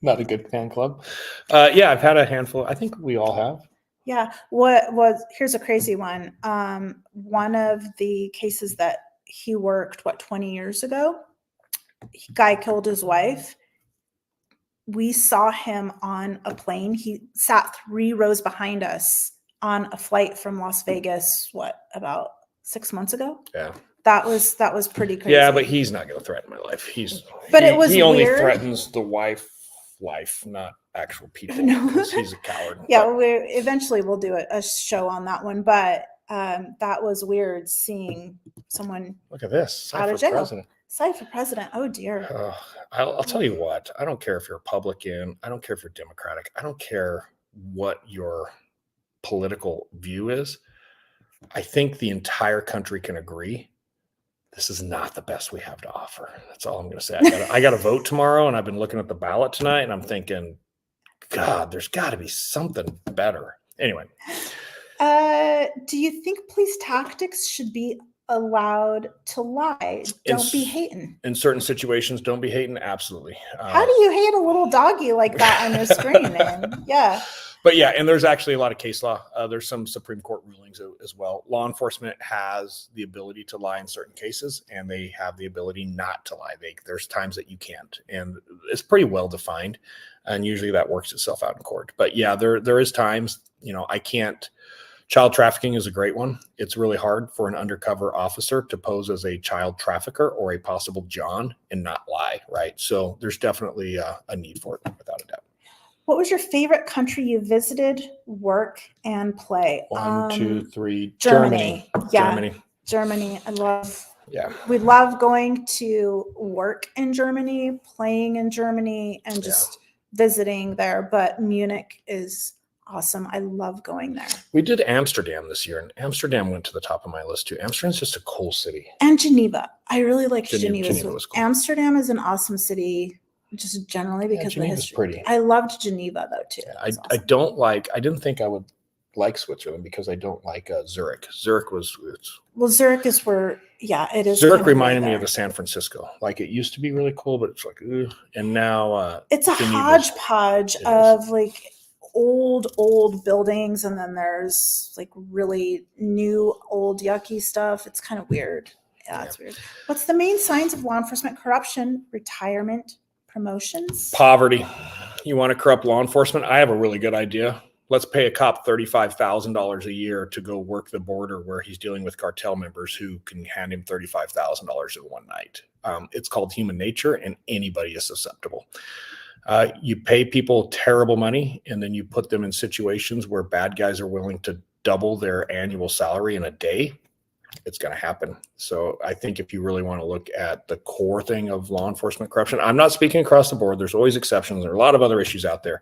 Not a good fan club. Yeah, I've had a handful. I think we all have. Yeah. Here's a crazy one. One of the cases that he worked, 20 years ago, guy killed his wife. We saw him on a plane. He sat 3 rows behind us on a flight from Las Vegas, about 6 months ago? Yeah. That was pretty crazy. Yeah, but he's not going to threaten my life. He only threatens the wife life, not actual people. No. 'Cause he's a coward. Yeah, But eventually we'll do a show on that one, but that was weird seeing someone look at this. out Cite of for jail. president. Cite for president. Oh dear. I'll tell you what. I don't care if you're Republican. I don't care if you're Democratic. I don't care what your political view is. I think the entire country can agree this is not the best we have to offer. That's all I'm going to say. I got to vote tomorrow, and I've been looking at the ballot tonight, and I'm thinking, God, there's got to be something better. Anyway. Do you think police tactics should be allowed to lie? Don't be hating. In certain situations, don't be hating. Absolutely. How do you hate a little doggy like that on your screen, man? Yeah. But yeah, and there's actually a lot of case law. There's some Supreme Court rulings as well. Law enforcement has the ability to lie in certain cases, and they have the ability not to lie. There's times that you can't, and it's pretty well defined, and usually that works itself out in court. But yeah, there is times, I can't. Child trafficking is a great one. It's really hard for an undercover officer to pose as a child trafficker or a possible John and not lie, right? So there's definitely a need for it, without a doubt. What was your favorite country you visited, work, and play? 1, 2, 3. Germany. Yeah. Germany. I love. Yeah. We love going to work in Germany, playing in Germany, and just visiting there. But Munich is awesome. I love going there. We did Amsterdam this year, and Amsterdam went to the top of my list too. Amsterdam's just a cool city. And Geneva. I really like Geneva. Was cool. Amsterdam is an awesome city, just generally because of the history. Pretty. I loved Geneva though too. Yeah, I didn't think I would like Switzerland because I don't like Zurich. Zurich Zurich is where, it is. Zurich reminded me of the San Francisco. Like, it used to be really cool, but it's like, and now it's a hodgepodge of like old buildings, and then there's like really new old yucky stuff. It's kind of weird. Yeah, it's weird. What's the main signs of law enforcement corruption? Retirement, promotions, poverty. You want to corrupt law enforcement? I have a really good idea. Let's pay a cop $35,000 a year to go work the border where he's dealing with cartel members who can hand him $35,000 in one night. It's called human nature, and anybody is susceptible. You pay people terrible money, and then you put them in situations where bad guys are willing to double their annual salary in a day. It's going to happen. So I think if you really want to look at the core thing of law enforcement corruption, I'm not speaking across the board. There's always exceptions. There are a lot of other issues out there,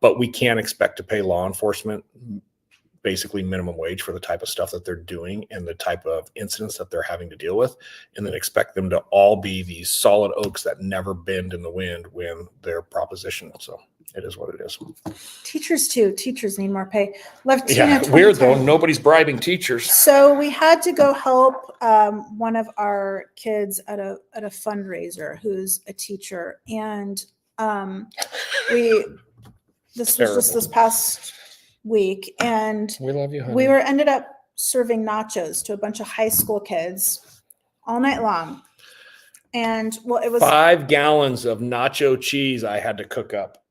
but we can't expect to pay law enforcement basically minimum wage for the type of stuff that they're doing and the type of incidents that they're having to deal with, and then expect them to all be these solid oaks that never bend in the wind when they're propositional. So it is what it is. Teachers too. Teachers need more pay. Weird though. Nobody's bribing teachers. So we had to go help one of our kids at a fundraiser who's a teacher, and this was just this past week, and we love you, honey. We ended up serving nachos to a bunch of high school kids all night long. And it was 5 gallons of nacho cheese I had to cook up.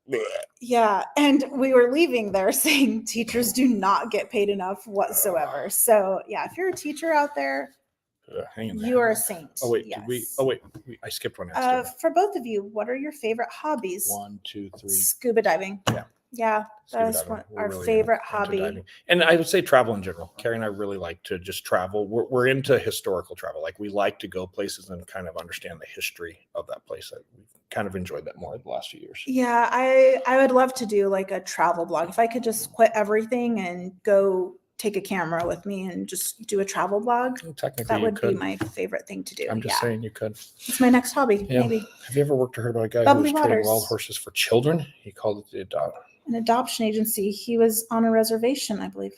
Yeah. And we were leaving there saying teachers do not get paid enough whatsoever. So yeah, if you're a teacher out there, you are a saint. Oh wait, yes. I skipped one. For both of you, what are your favorite hobbies? 1, 2, 3. Scuba diving. Yeah, that's our really favorite hobby. And I would say travel in general. Keri and I really like to just travel. We're into historical travel. Like, we like to go places and kind of understand the history of that place. We've kind of enjoyed that more the last few years. Yeah, I would love to do like a travel blog. If I could just quit everything and go take a camera with me and just do a travel blog, that would be my favorite thing to do. I'm just saying you could. It's my next hobby, maybe. Have you ever worked or heard about a guy who was trading wild horses for children? He called it an adoption agency. He was on a reservation, I believe.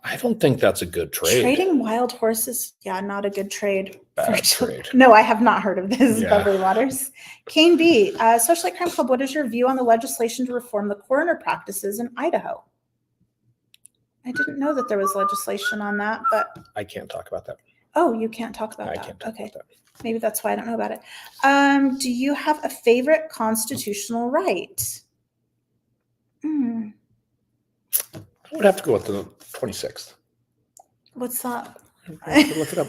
I don't think that's a good trade. Trading wild horses, not a good trade. Bad trade. No, I have not heard of this. Bubbly Waters. Kane B, Socialite Crime Club, what is your view on the legislation to reform the coroner practices in Idaho? I didn't know that there was legislation on that, but I can't talk about that. Oh, you can't talk about that. I can't talk about that. Maybe that's why I don't know about it. Do you have a favorite constitutional right? I would have to go with the 26th. What's that? Look it up.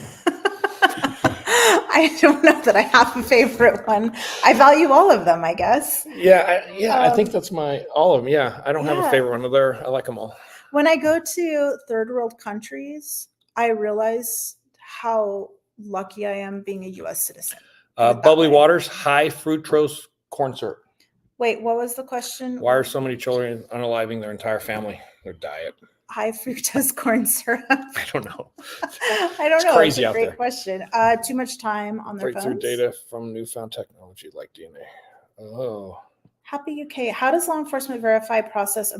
I don't know that I have a favorite one. I value all of them, I guess. I think that's all of them. Yeah, I don't have a favorite one. I like them all. When I go to third world countries, I realize how lucky I am being a U.S. citizen. Bubbly waters, high fructose corn syrup. Wait, what was the question? Why are so many children unaliving their entire family, their diet? High fructose corn syrup. I don't know. I don't know. Crazy it's a out great there. Question. Too much time on their Breakthrough phones. data from newfound technology like DNA. Oh. Happy UK. How does law enforcement verify process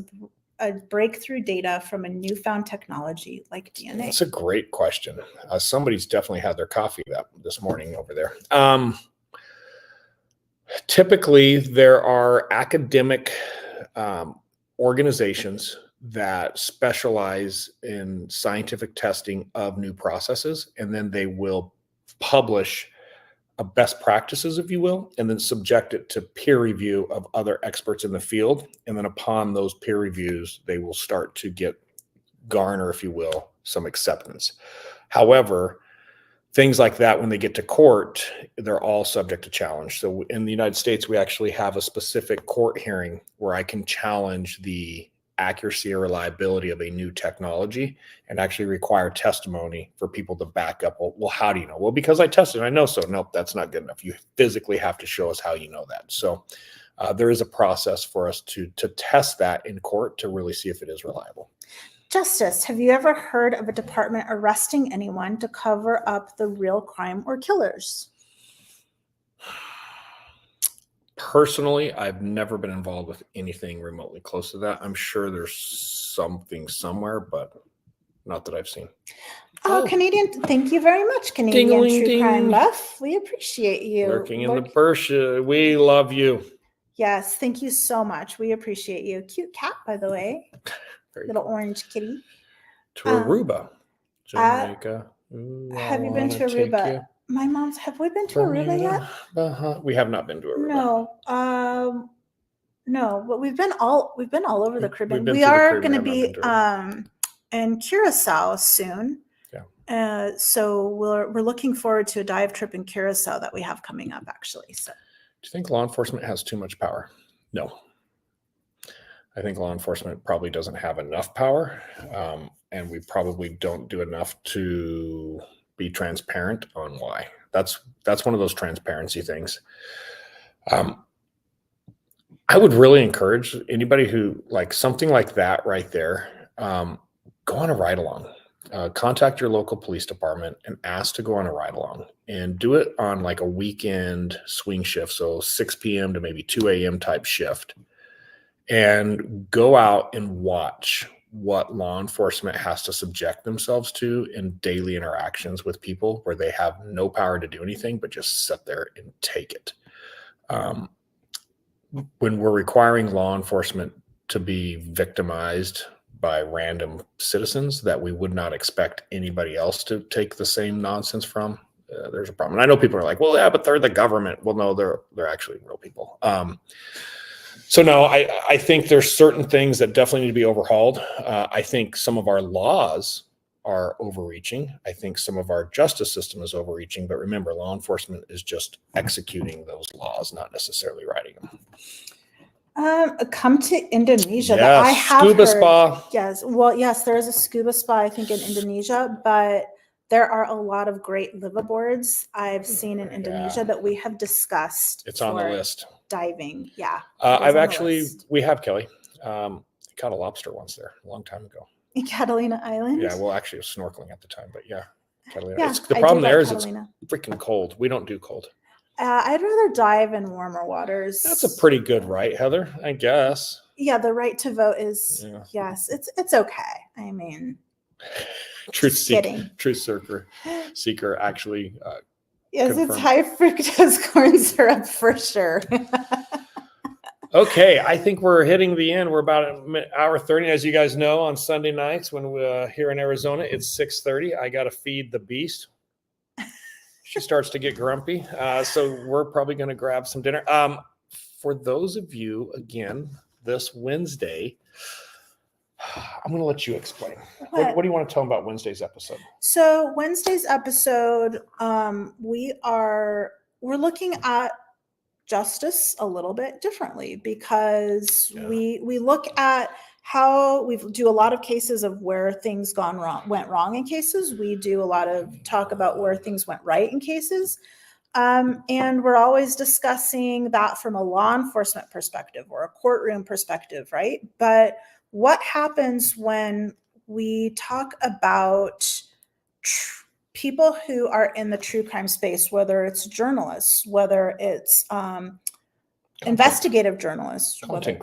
a breakthrough data from a newfound technology like DNA? That's a great question. Somebody's definitely had their coffee this morning over there. Typically, there are academic organizations that specialize in scientific testing of new processes, and then they will publish best practices, if you will, and then subject it to peer review of other experts in the field. And then upon those peer reviews, they will start to garner, if you will, some acceptance. However, things like that, when they get to court, they're all subject to challenge. So in the United States, we actually have a specific court hearing where I can challenge the accuracy or reliability of a new technology and actually require testimony for people to back up. Well, how do you know? Well, because I tested, I know so. Nope, that's not good enough. You physically have to show us how you know that. So there is a process for us to test that in court to really see if it is reliable. Justice, have you ever heard of a department arresting anyone to cover up the real crime or killers? Personally, I've never been involved with anything remotely close to that. I'm sure there's something somewhere, but not that I've seen. Canadian, thank you very much, Canadian True Crime Buff. We appreciate you. Lurking in the bush. We love you. Yes, thank you so much. We appreciate you. Cute cat, by the way. Little orange kitty. To Aruba, Jamaica. Have you been to Aruba? My mom's. Have we been to Aruba yet? We have not been to Aruba. No, but we've been all over the Caribbean. We are going to be in Curacao soon. Yeah. So we're looking forward to a dive trip in Curacao that we have coming up, actually. So, do you think law enforcement has too much power? No. I think law enforcement probably doesn't have enough power, and we probably don't do enough to be transparent on why. That's one of those transparency things. I would really encourage anybody who like something like that right there, go on a ride along. Contact your local police department and ask to go on a ride along, and do it on like a weekend swing shift. So 6 p.m. to maybe 2 a.m. type shift, and go out and watch what law enforcement has to subject themselves to in daily interactions with people where they have no power to do anything but just sit there and take it. When we're requiring law enforcement to be victimized by random citizens that we would not expect anybody else to take the same nonsense from, there's a problem. And I know people are like, well, yeah, but they're the government. Well, no, they're actually real people. So no, I think there's certain things that definitely need to be overhauled. I think some of our laws are overreaching. I think some of our justice system is overreaching. But remember, law enforcement is just executing those laws, not necessarily writing them. Come to Indonesia. Yes, I have scuba heard. spa. Yes, well, yes, there is a scuba spa, I think, in Indonesia, but there are a lot of great liveaboards I've seen in Indonesia that we have discussed. It's on the list. Diving, yeah. We have, Kelly, caught a lobster once there a long time ago. In Catalina Island? Yeah, well, actually, it was snorkeling at the time, but yeah, Catalina. Yeah, the problem there is it's freaking cold. We don't do cold. I'd rather dive in warmer waters. That's a pretty good right, Heather, I guess. Yeah, the right to vote is, yes, it's okay. I mean, truth seeker actually yes, confirmed. It's high fructose corn syrup for sure. Okay, I think we're hitting the end. We're about an hour 30. As you guys know, on Sunday nights when we're here in Arizona, it's 6:30. I got to feed the beast. She starts to get grumpy. So we're probably going to grab some dinner. For those of you, again, this Wednesday, I'm going to let you explain. What? What do you want to tell them about Wednesday's episode? So Wednesday's episode, we're looking at justice a little bit differently because we look at how we do a lot of cases of where things went wrong in cases. We do a lot of talk about where things went right in cases. And we're always discussing that from a law enforcement perspective or a courtroom perspective, right? But what happens when we talk about people who are in the true crime space, whether it's journalists, whether it's investigative journalists, content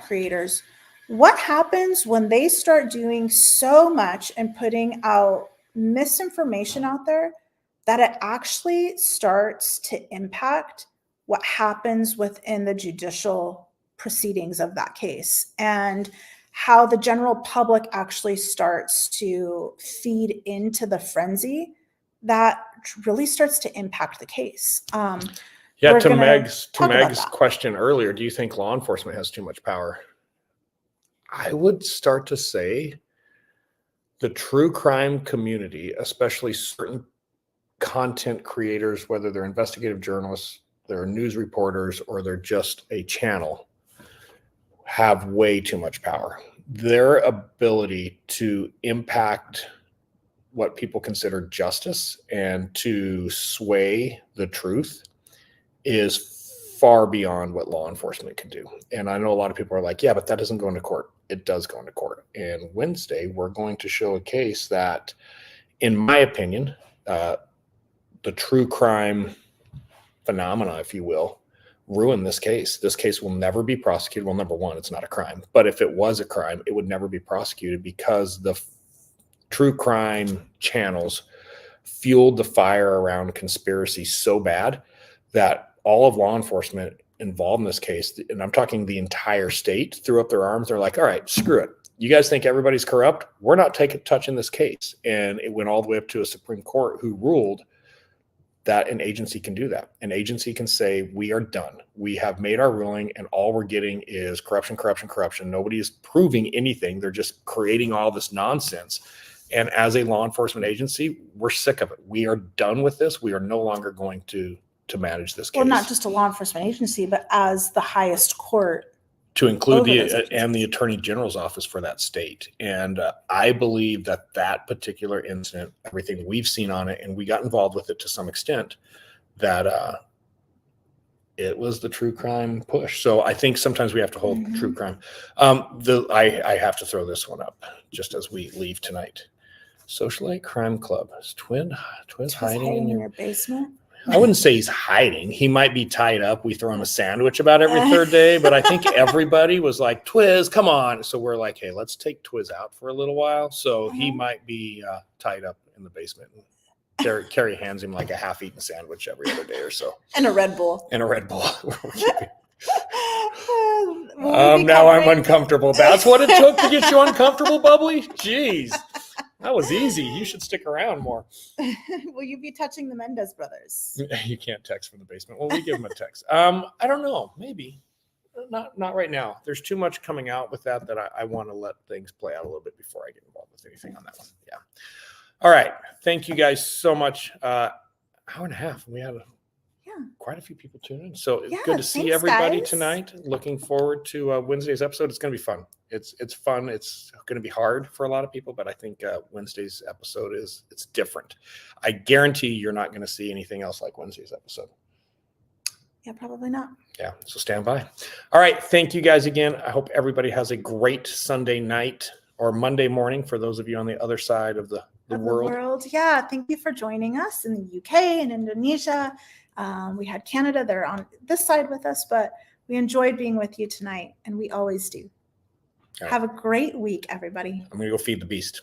creators, what happens when they start doing so much and putting out misinformation out there that it actually starts to impact what happens within the judicial proceedings of that case, and how the general public actually starts to feed into the frenzy that really starts to impact the case. To Meg's question earlier, do you think law enforcement has too much power? I would start to say the true crime community, especially certain content creators, whether they're investigative journalists, they're news reporters, or they're just a channel, have way too much power. Their ability to impact what people consider justice and to sway the truth is far beyond what law enforcement can do. And I know a lot of people are like, yeah, but that doesn't go into court. It does go into court. And Wednesday, we're going to show a case that, in my opinion, the true crime phenomena, if you will, ruin this case. This case will never be prosecuted. Well, number one, it's not a crime. But if it was a crime, it would never be prosecuted because the true crime channels fueled the fire around conspiracy so bad that all of law enforcement involved in this case, and I'm talking the entire state, threw up their arms. They're like, all right, screw it. You guys think everybody's corrupt? We're not touching this case. And it went all the way up to a Supreme Court who ruled that an agency can do that. An agency can say, we are done. We have made our ruling, and all we're getting is corruption, corruption, corruption. Nobody is proving anything. They're just creating all this nonsense. And as a law enforcement agency, we're sick of it. We are done with this. We are no longer going to manage this case. Well, not just a law enforcement agency, but as the highest court. To include the Attorney General's office for that state. And I believe that particular incident, everything we've seen on it, and we got involved with it to some extent, that it was the true crime push. So I think sometimes we have to hold true crime. I have to throw this one up just as we leave tonight. Socialite Crime Club. Is Twins hiding in your basement? I wouldn't say he's hiding. He might be tied up. We throw him a sandwich about every third day, but I think everybody was like, Twiz, come on. So we're like, hey, let's take Twiz out for a little while. So he might be tied up in the basement. Keri hands him like a half-eaten sandwich every other day or so. And a Red Bull. Now I'm uncomfortable. That's what it took to get you uncomfortable, Bubbly? Jeez. That was easy. You should stick around more. Will you be touching the Mendez brothers? You can't text from the basement. Well, we give them a text. I don't know. Maybe. Not right now. There's too much coming out with that I want to let things play out a little bit before I get involved with anything on that one. Yeah. All right. Thank you guys so much. Hour and a half. We had quite a few people tune in. So it's good to see everybody tonight. Looking forward to Wednesday's episode. It's going to be fun. It's fun. It's going to be hard for a lot of people, but I think Wednesday's episode it's different. I guarantee you're not going to see anything else like Wednesday's episode. Yeah, probably not. Yeah, so stand by. All right, thank you guys again. I hope everybody has a great Sunday night or Monday morning for those of you on the other side of the world. Yeah, thank you for joining us in the UK and Indonesia. We had Canada there on this side with us, but we enjoyed being with you tonight, and we always do. Right. Have a great week, everybody. I'm going to go feed the beast.